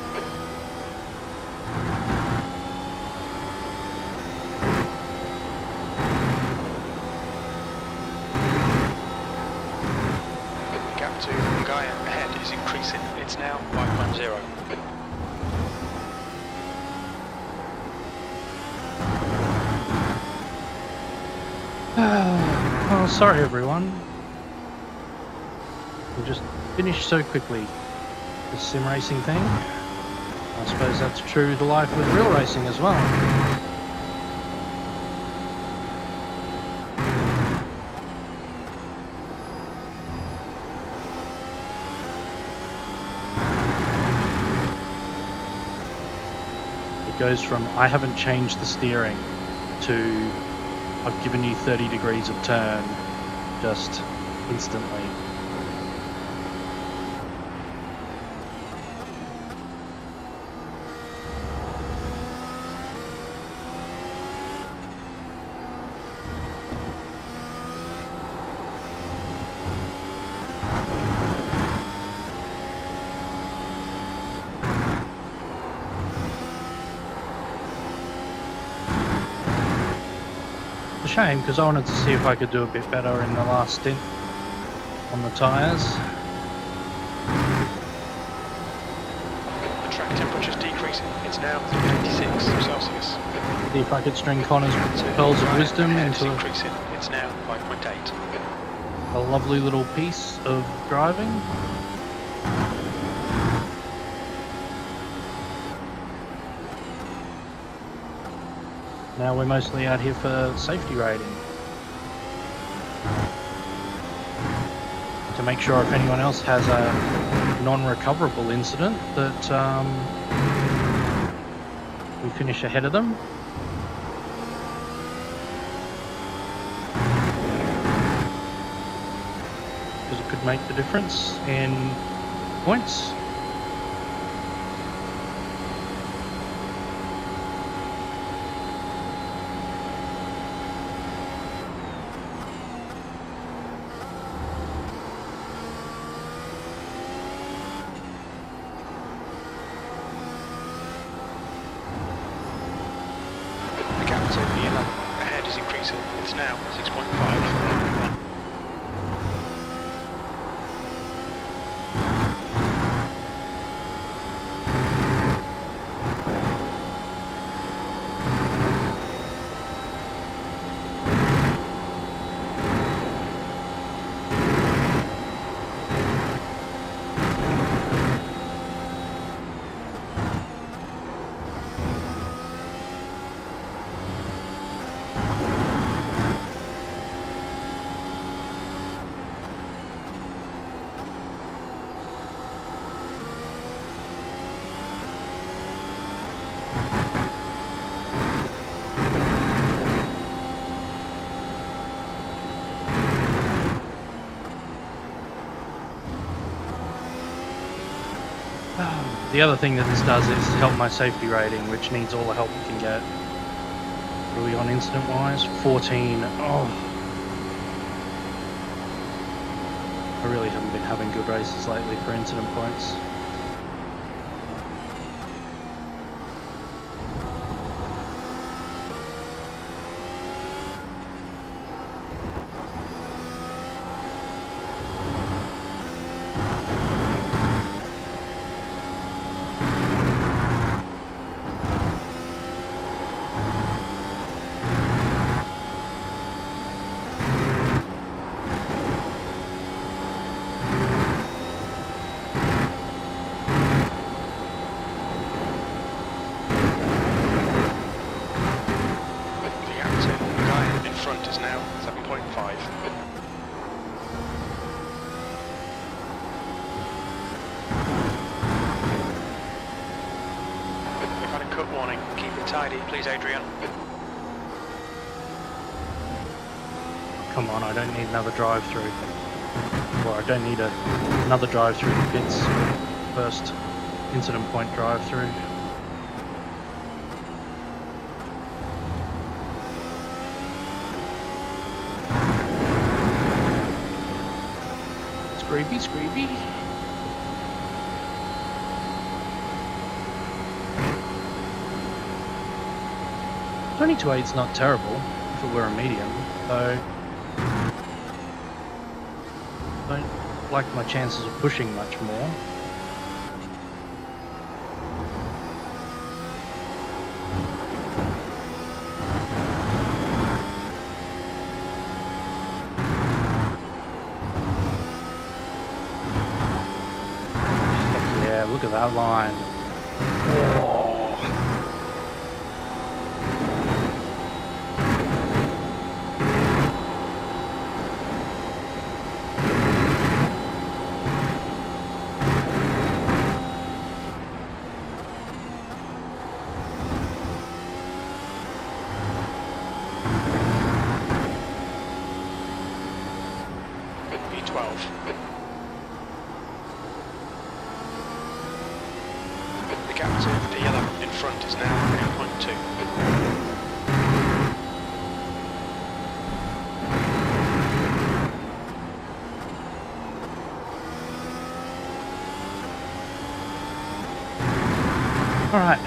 Gap to Nguyen ahead is increasing. It's now 5.0. Oh, sorry everyone. We just finished so quickly this sim racing thing. I suppose that's true to life with real racing as well. It goes from I haven't changed the steering to I've given you 30 degrees of turn just instantly. shame because I wanted to see if I could do a bit better in the last stint on the tyres. The track temperature's decreasing. It's now 86 Celsius. See if I could string Connor's pearls of wisdom It's into increasing. It's now 5.8. a lovely little piece of driving. Now we're mostly out here for safety rating. To make sure if anyone else has a non-recoverable incident that we finish ahead of them. Because it could make the difference in points. The gap to the yellow ahead is increasing. It's now 6.5. The other thing that this does is help my safety rating, which needs all the help it can get. What are we on incident wise? 14. Oh. I really haven't been having good races lately for incident points. Is now 7.5. We've had a cut warning. Keep it tidy, please, Adrian. Come on, I don't need another drive-through. Well, I don't need another drive-through to Pitt's first incident point drive-through. Screevy, screevy. 22.8's not terrible if it were a medium, though I don't like my chances of pushing much more. Look at that line. Oh. B12. The gap to the yellow in front is now 8.2. All right.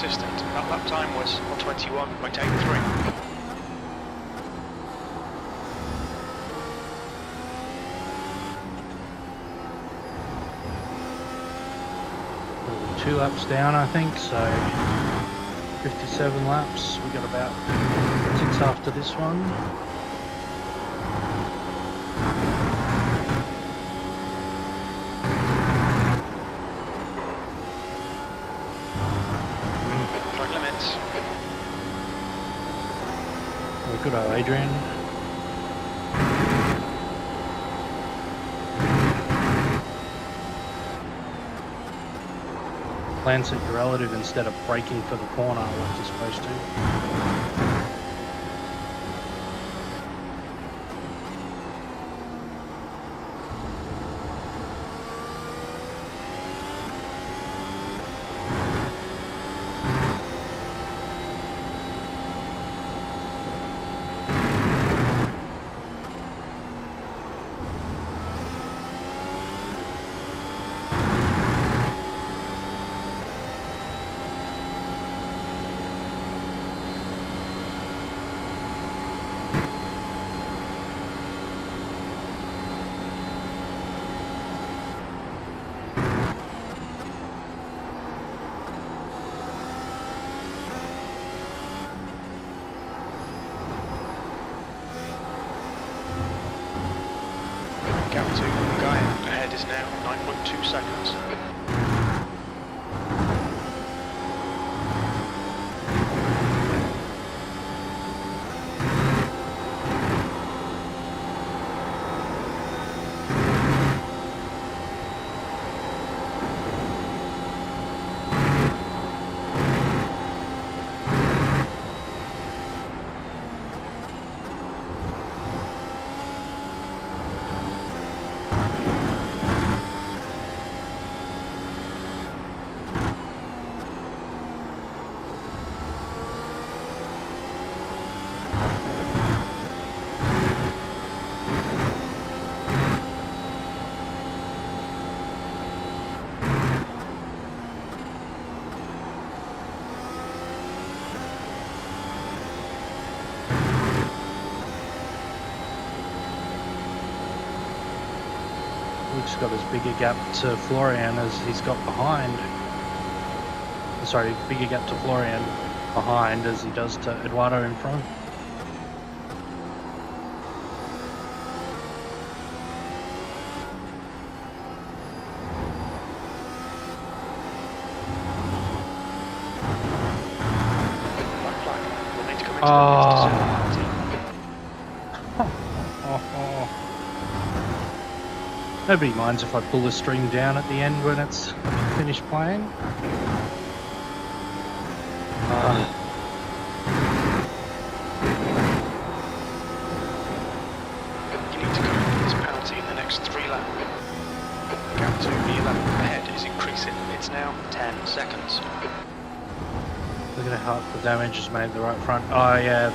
consistent. That lap time was 1:21.83. 2 laps down, I think, so 57 laps. We got about 6 after this one. Track limits. Oh, good old Adrian. Glance at your relative instead of braking for the corner like you're supposed to. Gap to Guy ahead is now 9.2 seconds. Luke's got as big a gap to Florian as he's got behind. Sorry, bigger gap to Florian behind as he does to Eduardo in front. Black flag. We'll need to come into the pits to Nobody minds if I pull the stream down at the end when it's finished playing. You need to come into this penalty in the next 3 laps. Gap to the 11 ahead is increasing. It's now 10 seconds. Look at how the damage is made the right front. Oh yeah,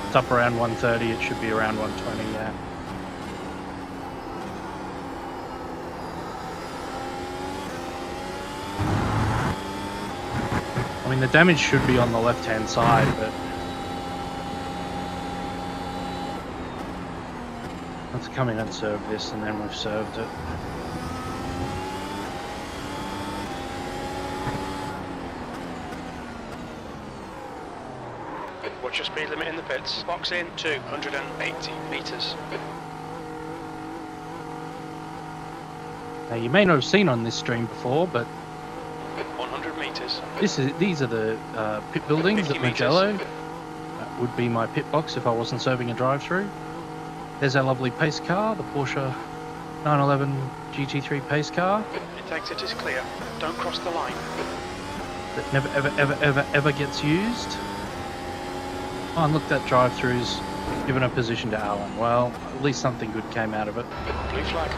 it's up around 130. It should be around 120. Yeah. I mean, the damage should be on the left-hand side, but let's come in and serve this, and then we've served it. What's your speed limit in the pits? Box in 280 meters. Now, you may not have seen on this stream before, but 100 meters. these are the pit buildings 50 at meters. Mugello. That would be my pit box if I wasn't serving a drive-through. There's our lovely pace car, the Porsche 911 GT3 pace car It exit is clear. Don't cross the line. that never ever gets used. Oh, and look, that drive-through's given a position to Alan. Well, at least something good came out of it. Blue flag.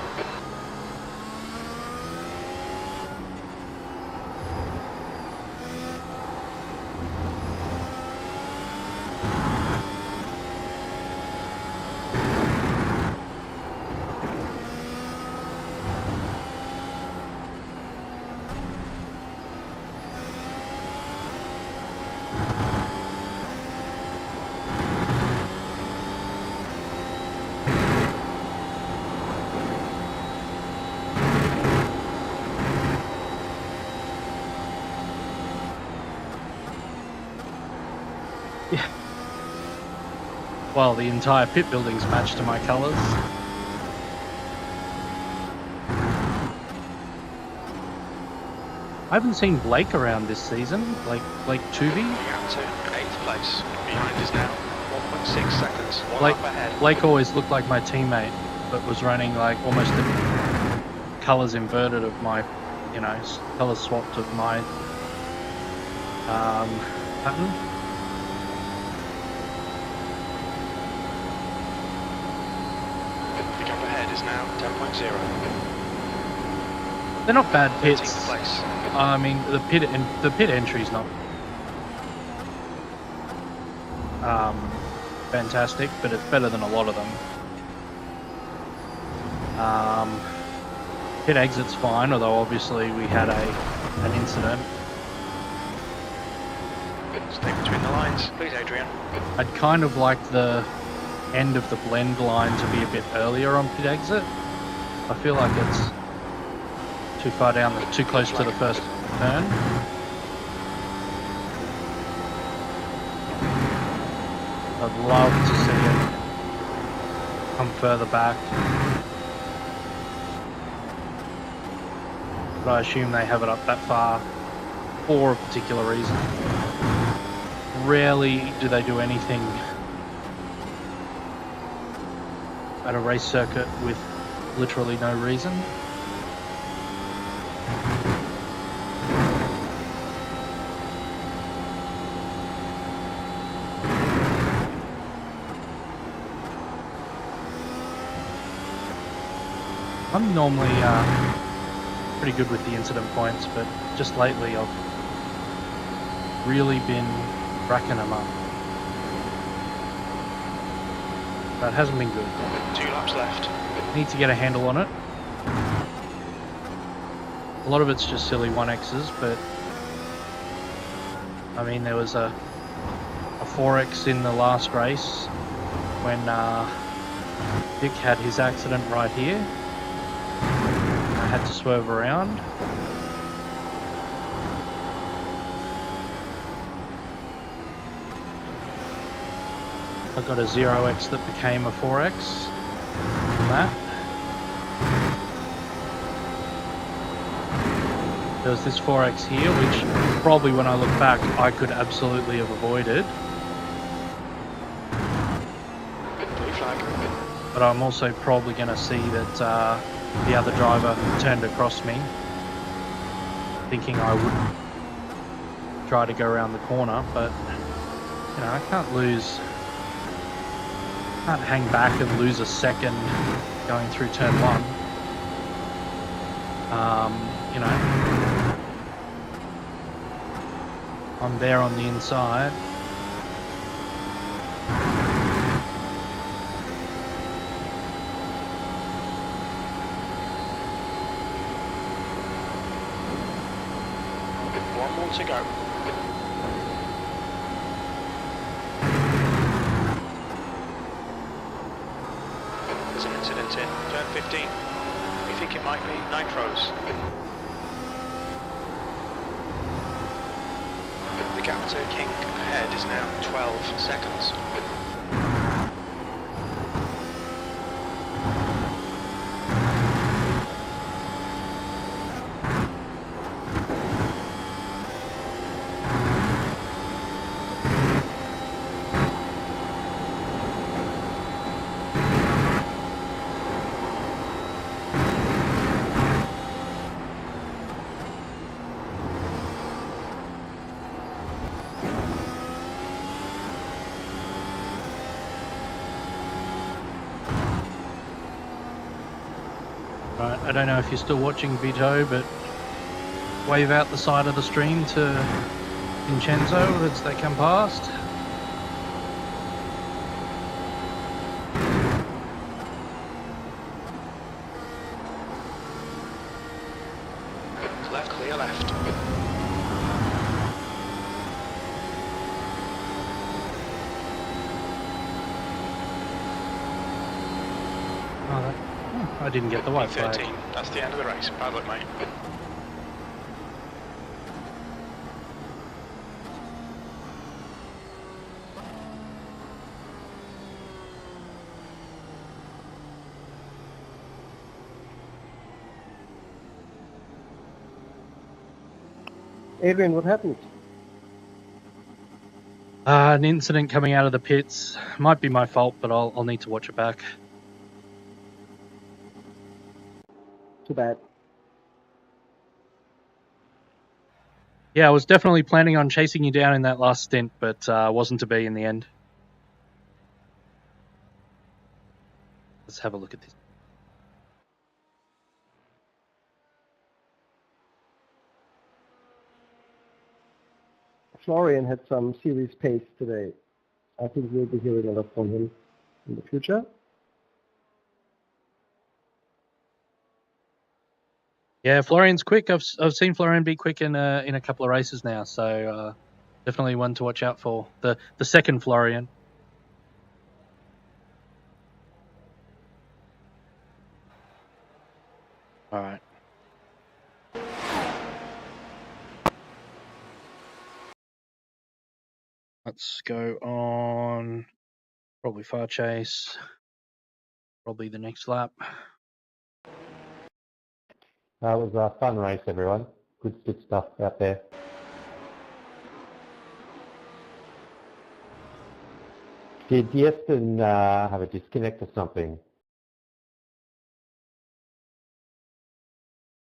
Well, the entire pit building's matched to my colours. I haven't seen Blake around this season, Blake Tuvey. Out to 8th place. Behind is now 1.6 seconds. One Blake, up ahead. Blake always looked like my teammate, but was running like almost the colours inverted of my, you know, colour swapped of my pattern. The gap ahead is now 10.0. They're not bad 13th pits. place. I mean, the pit entry's not fantastic, but it's better than a lot of them. Pit exit's fine, although obviously we had an incident. Stay between the lines, please, Adrian. I'd kind of like the end of the blend line to be a bit earlier on pit exit. I feel like it's too far down, too close to the first turn. I'd love to see it come further back. But I assume they have it up that far for a particular reason. Rarely do they do anything at a race circuit with literally no reason. I'm normally pretty good with the incident points, but just lately I've really been racking them up. That hasn't been good. 2 laps left. Need to get a handle on it. A lot of it's just silly 1Xs, but I mean there was a 4X in the last race when Dick had his accident right here. I had to swerve around. I got a 0X that became a 4X from that. There was this 4X here, which probably when I look back, I could absolutely have avoided. Blue flag. But I'm also probably going to see that the other driver turned across me, thinking I would try to go around the corner, but you know, I can't hang back and lose a second going through turn 1. You know, I'm there on the inside. One more to go. There's an incident in turn 15. We think it might be nitros. The gap to King ahead is now 12 seconds. Right, I don't know if you're still watching Vito, but wave out the side of the stream to Vincenzo as they come past. Left, clear left. I didn't get the white flag. 13. That's the end of the race. Bad luck, mate. Adrian, what happened? An incident coming out of the pits. Might be my fault, but I'll need to watch it back. Too bad. Yeah, I was definitely planning on chasing you down in that last stint, but wasn't to be in the end. Let's have a look at this. Florian had some serious pace today. I think we'll be hearing a lot from him in the future. Yeah, Florian's quick. I've seen Florian be quick in a couple of races now, so definitely one to watch out for. The second Florian. All right. Let's go on. Probably far chase. Probably the next lap. That was a fun race, everyone. Good stuff out there. Did Yeston have a disconnect or something?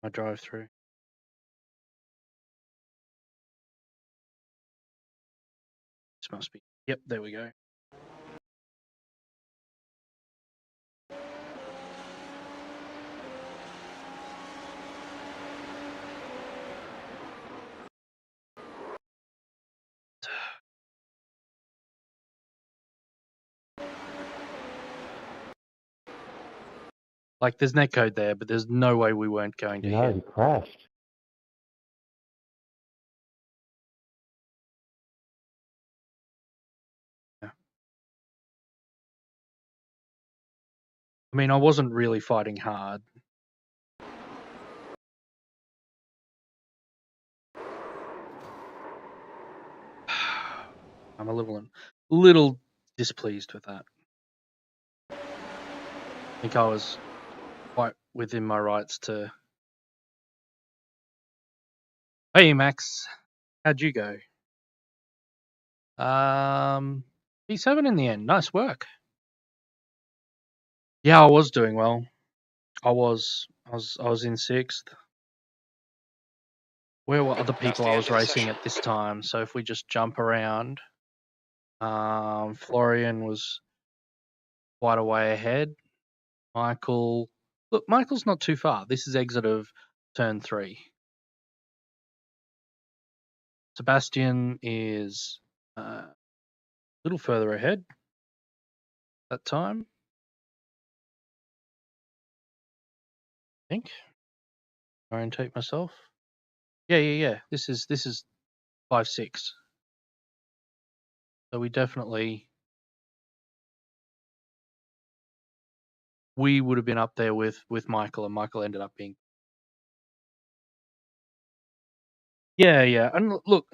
I drive through. This must be. Yep, there we go. Like, there's netcode there, but there's no way we weren't going to No, hit. he crashed. Yeah. I mean, I wasn't really fighting hard. I'm a little displeased with that. I think I was quite within my rights to. Hey, Max, how'd you go? P7 in the end. Nice work. Yeah, I was doing well. I was in sixth. Where were other people I was racing at this time? So if we just jump around, Florian was quite a way ahead. Michael's not too far. This is exit of turn 3. Sebastian is a little further ahead that time, I think. Orientate myself. Yeah. This is 5-6. So we would have been up there with Michael, and Michael ended up being. Yeah. And look,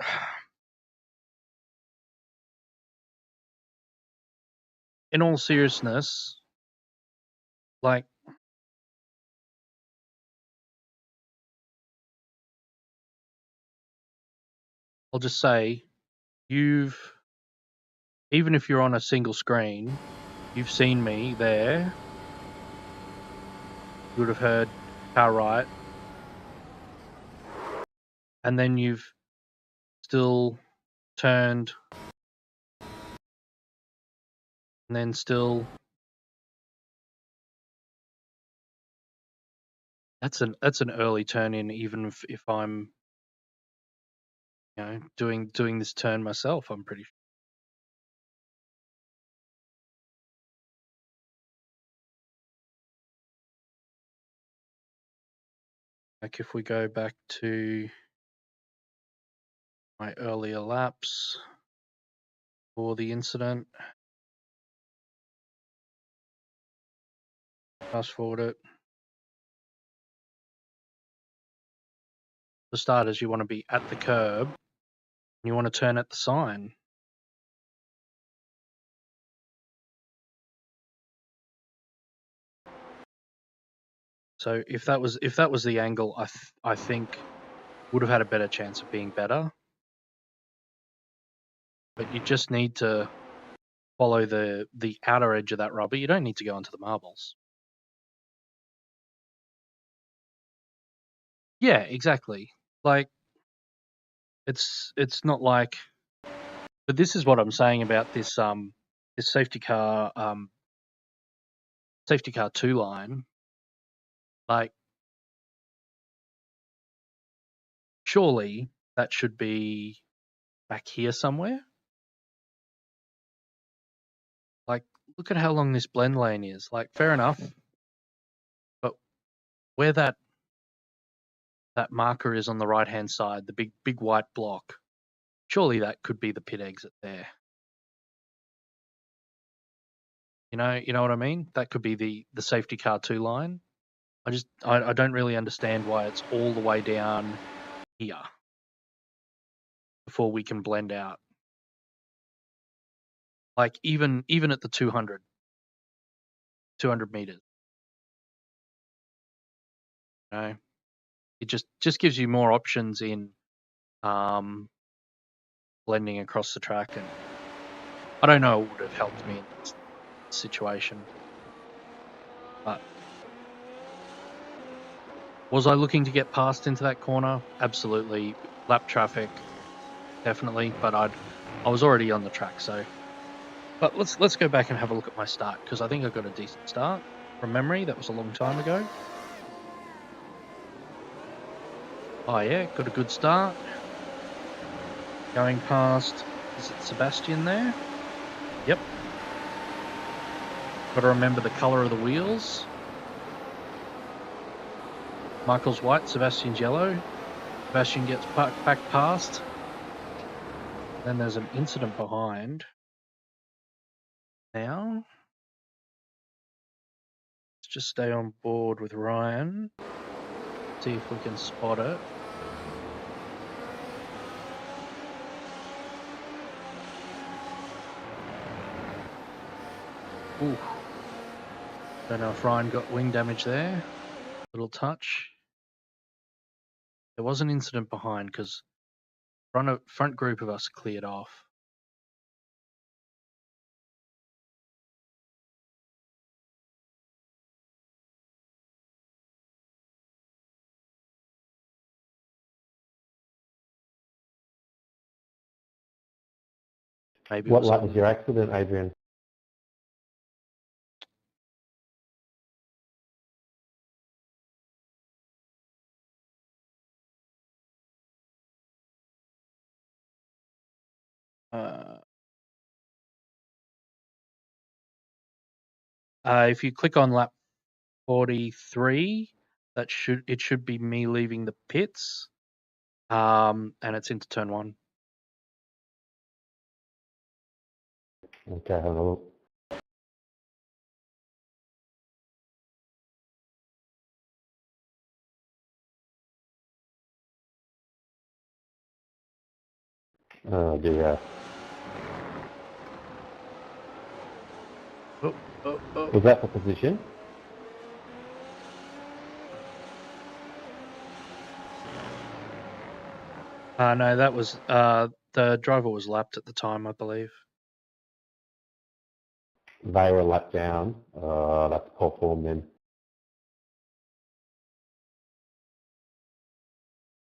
in all seriousness, like, I'll just say, even if you're on a single screen, you've seen me there. You would have heard car right, and then you've still turned, and then still. That's an early turn in, even if I'm, doing this turn myself. I'm pretty sure. Like, if we go back to my earlier laps for the incident, fast forward it. For starters, you want to be at the curb, and you want to turn at the sign. So if that was the angle, I think would have had a better chance of being better. But you just need to follow the outer edge of that rubber. You don't need to go onto the marbles. Yeah, exactly. Like, it's not like. But this is what I'm saying about this this safety car 2 line. Like, surely that should be back here somewhere. Like, look at how long this blend lane is. Like, fair enough, but where that marker is on the right hand side, the big white block, surely that could be the pit exit there. You know what I mean? That could be the safety car 2 line. I don't really understand why it's all the way down here before we can blend out. Like, even at the 200 meters. You know, it just gives you more options in blending across the track, and I don't know, it would have helped me in this situation. But was I looking to get past into that corner? Absolutely. Lap traffic, definitely. But I was already on the track, so. But let's go back and have a look at my start, because I think I got a decent start from memory. That was a long time ago. Oh yeah, got a good start. Going past, is it Sebastian there? Yep. Got to remember the colour of the wheels. Michael's white, Sebastian's yellow. Sebastian gets back past. Then there's an incident behind. Now, let's just stay on board with Ryan. See if we can spot it. Ooh. Don't know if Ryan got wing damage there. Little touch. There was an incident behind because front group of us cleared off. Maybe What lap was your accident, Adrian? If you click on lap 43, it should be me leaving the pits, and it's into turn 1. Okay, have a look. Oh dear. Oh. Was that the position? No, that was the driver was lapped at the time, I believe. They were a lap down. That's poor form then.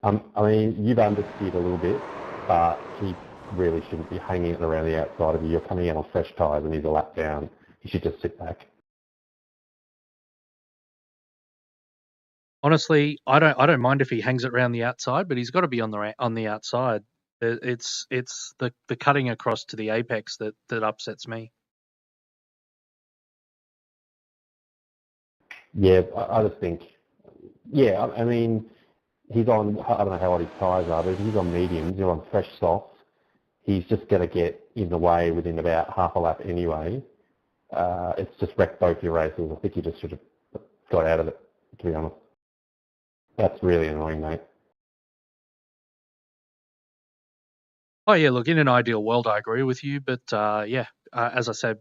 I mean, you've understeered a little bit, but he really shouldn't be hanging it around the outside of you. You're coming out on fresh tyres and he's a lap down. He should just sit back. Honestly, I don't mind if he hangs it around the outside, but he's got to be on the outside. It's the cutting across to the apex that upsets me. Yeah, I just think, yeah, I mean, he's on, I don't know how old his tyres are, but if he's on mediums, you're on fresh softs, he's just going to get in the way within about half a lap anyway. It's just wrecked both your races. I think you just should have got out of it, to be honest. That's really annoying, mate. Oh yeah, look, in an ideal world, I agree with you, but as I said,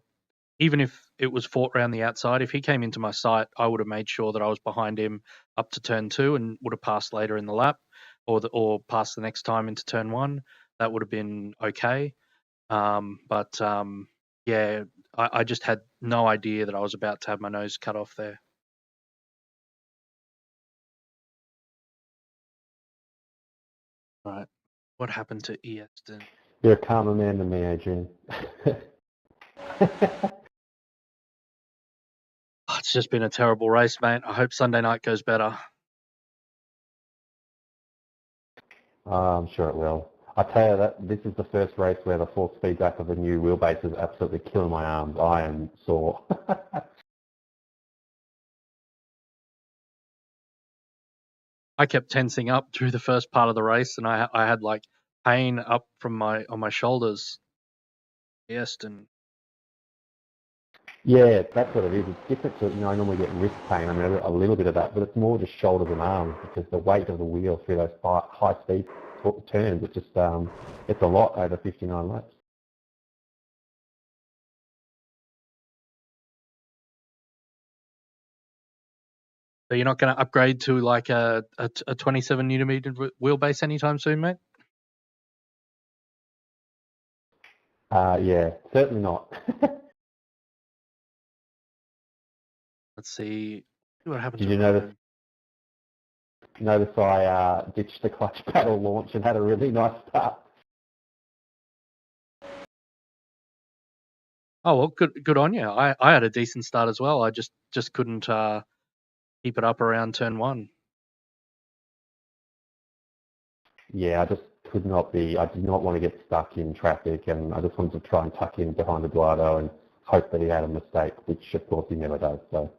even if it was fought around the outside, if he came into my sight, I would have made sure that I was behind him up to turn 2 and would have passed later in the lap. or past the next time into turn 1, that would have been okay. But yeah, I just had no idea that I was about to have my nose cut off there. Right. What happened to Easton? You're a calmer man than me, Adrian. It's just been a terrible race, mate. I hope Sunday night goes better. I'm sure it will. I tell you that this is the first race where the force feedback of the new wheelbase is absolutely killing my arms. I am sore. I kept tensing up through the first part of the race, and I had like pain up from on my shoulders. Easton. Yeah, that's what it is. It's different to, I normally get wrist pain. I mean, a little bit of that, but it's more just shoulders and arms because the weight of the wheel through those high speed turns, it's just, it's a lot over 59 laps. So you're not going to upgrade to like a 27 Nm wheelbase anytime soon, mate? Yeah, certainly not. Let's see what happened Did to you Rowan. notice I ditched the clutch paddle launch and had a really nice start? Oh well, good on you. I had a decent start as well. I just couldn't keep it up around turn 1. Yeah, I just could not be, I did not want to get stuck in traffic, and I just wanted to try and tuck in behind Eduardo and hope that he had a mistake, which of course he never does. So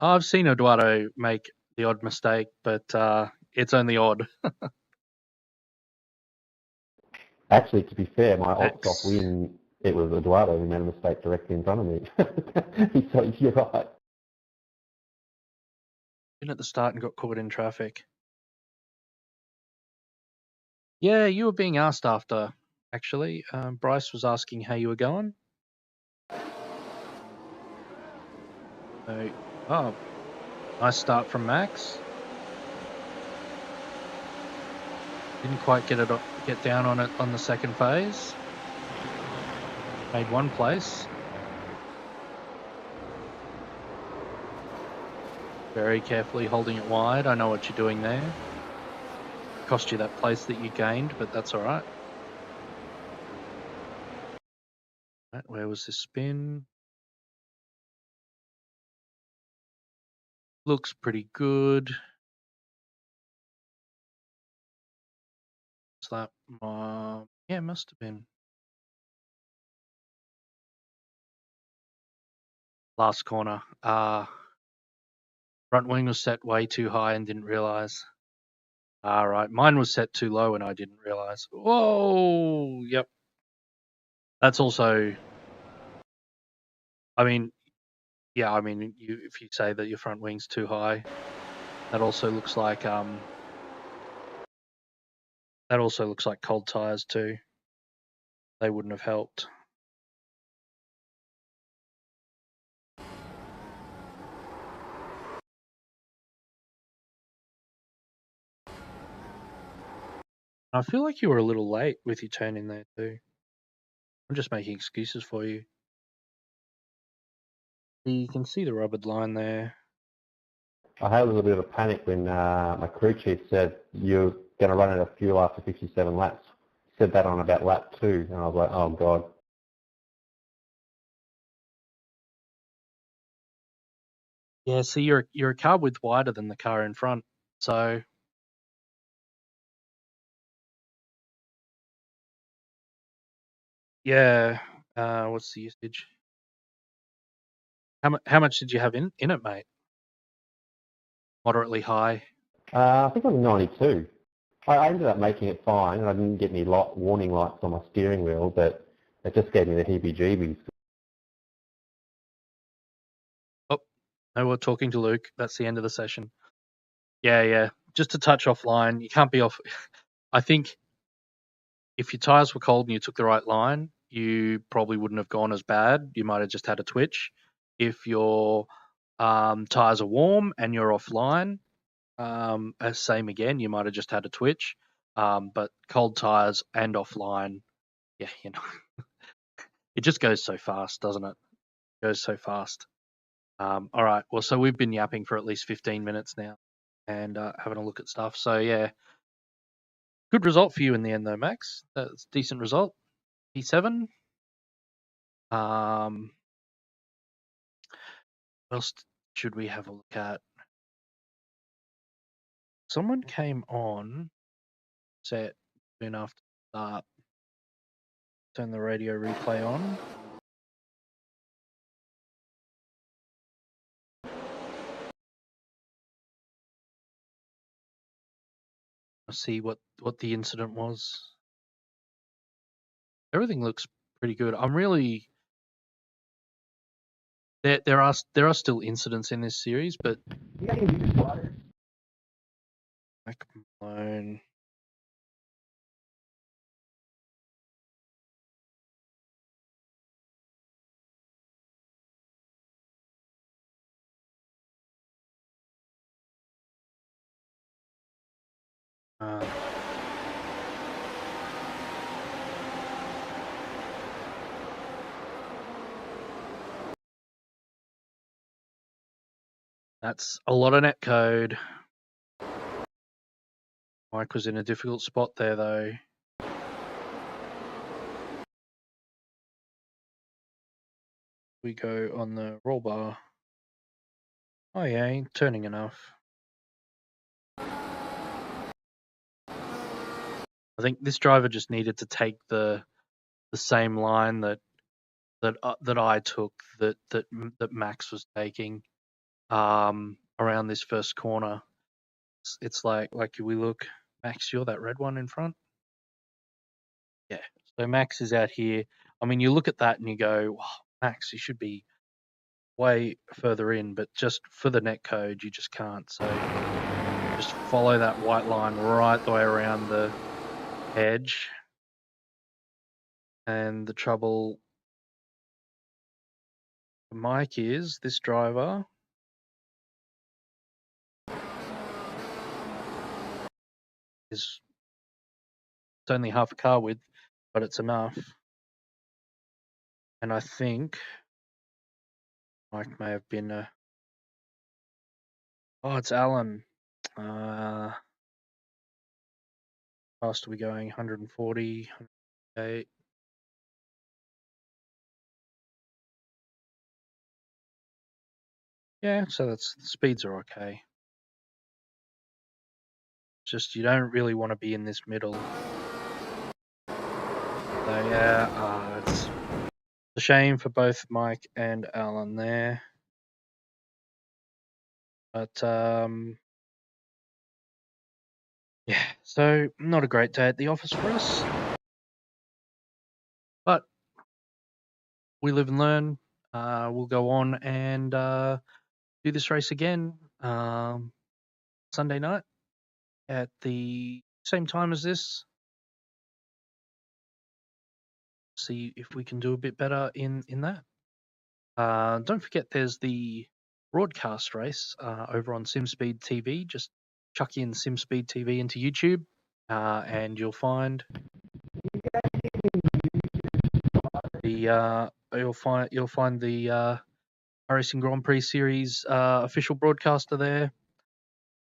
I've seen Eduardo make the odd mistake, but it's only odd. actually, to be fair, my Max. off win, it was Eduardo who made a mistake directly in front of me. So you're right. Been at the start and got caught in traffic. Yeah, you were being asked after, actually. Bryce was asking how you were going. So, oh, nice start from Max. Didn't quite get down on it on the second phase. Made 1 place. Very carefully holding it wide. I know what you're doing there. Cost you that place that you gained, but that's all right. Right, where was this spin? Looks pretty good. Is that yeah, it must have been. Last corner. Front wing was set way too high and didn't realise. Right. Mine was set too low and I didn't realise. Whoa! Yep. That's also... I mean, yeah, I mean, if you say that your front wing's too high, that also looks like cold tyres too. They wouldn't have helped. I feel like you were a little late with your turn in there too. I'm just making excuses for you. You can see the rubbered line there. I had a little bit of a panic when my crew chief said you're going to run out of fuel after 57 laps. He said that on about lap 2, and I was like, oh God. Yeah, see, you're a car width wider than the car in front, so yeah. What's the usage? How much did you have in it, mate? Moderately high. I think it was 92. I ended up making it fine, and I didn't get any warning lights on my steering wheel, but it just gave me the heebie-jeebies. Oh, no, we're talking to Luke. That's the end of the session. Yeah. Just to touch offline, you can't be off. I think if your tyres were cold and you took the right line, you probably wouldn't have gone as bad. You might have just had a twitch. If your Tires are warm and you're offline. Same again, you might have just had a twitch. But cold tires and offline, yeah, it just goes so fast, doesn't it? It goes so fast. All right, well, so we've been yapping for at least 15 minutes now and having a look at stuff. So, yeah, good result for you in the end, though, Max. That's a decent result. P7. What else should we have a look at? Someone came on set soon after start. Turn the radio replay on. I'll see what the incident was. Everything looks pretty good. I'm really there are still incidents in this series, but Mike Malone. That's a lot of net code. Mike was in a difficult spot there, though. We go on the roll bar. Oh yeah, ain't turning enough. I think this driver just needed to take the same line that I took that Max was taking around this first corner. It's like we look, Max, you're that red one in front. Yeah. So Max is out here. I mean, you look at that and you go, wow, Max, you should be way further in, but just for the net code, you just can't. So just follow that white line right the way around the edge. And the trouble for Mike is this driver is it's only half a car width, but it's enough. And I think Mike may have been oh, it's Alan. Fast are we going? 140, 108. Yeah, so the speeds are okay. Just you don't really want to be in this middle. So yeah, it's a shame for both Mike and Alan there. But yeah, so not a great day at the office for us. But we live and learn. We'll go on and do this race again Sunday night at the same time as this. See if we can do a bit better in that. Don't forget there's the broadcast race over on SimSpeed TV. Just chuck in SimSpeed TV into YouTube and you'll find the iRacing Grand Prix Series official broadcaster there,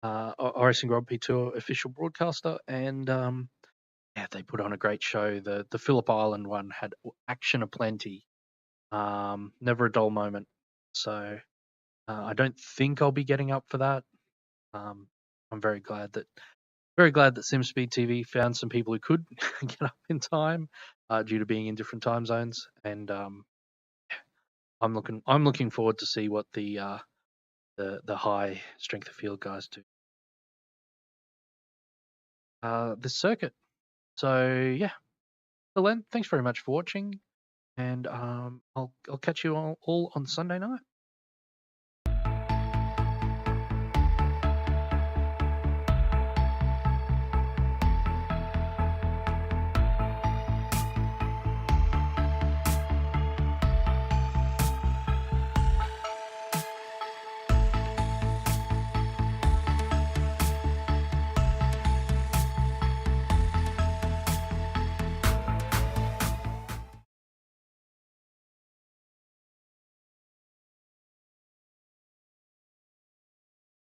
iRacing Grand Prix Tour official broadcaster, and yeah, they put on a great show. The Phillip Island one had action aplenty, never a dull moment. So I don't think I'll be getting up for that. I'm very glad that SimSpeed TV found some people who could get up in time due to being in different time zones, and I'm looking forward to see what the high strength of field guys do this circuit. So yeah, so Len, thanks very much for watching, and I'll catch you all on Sunday night.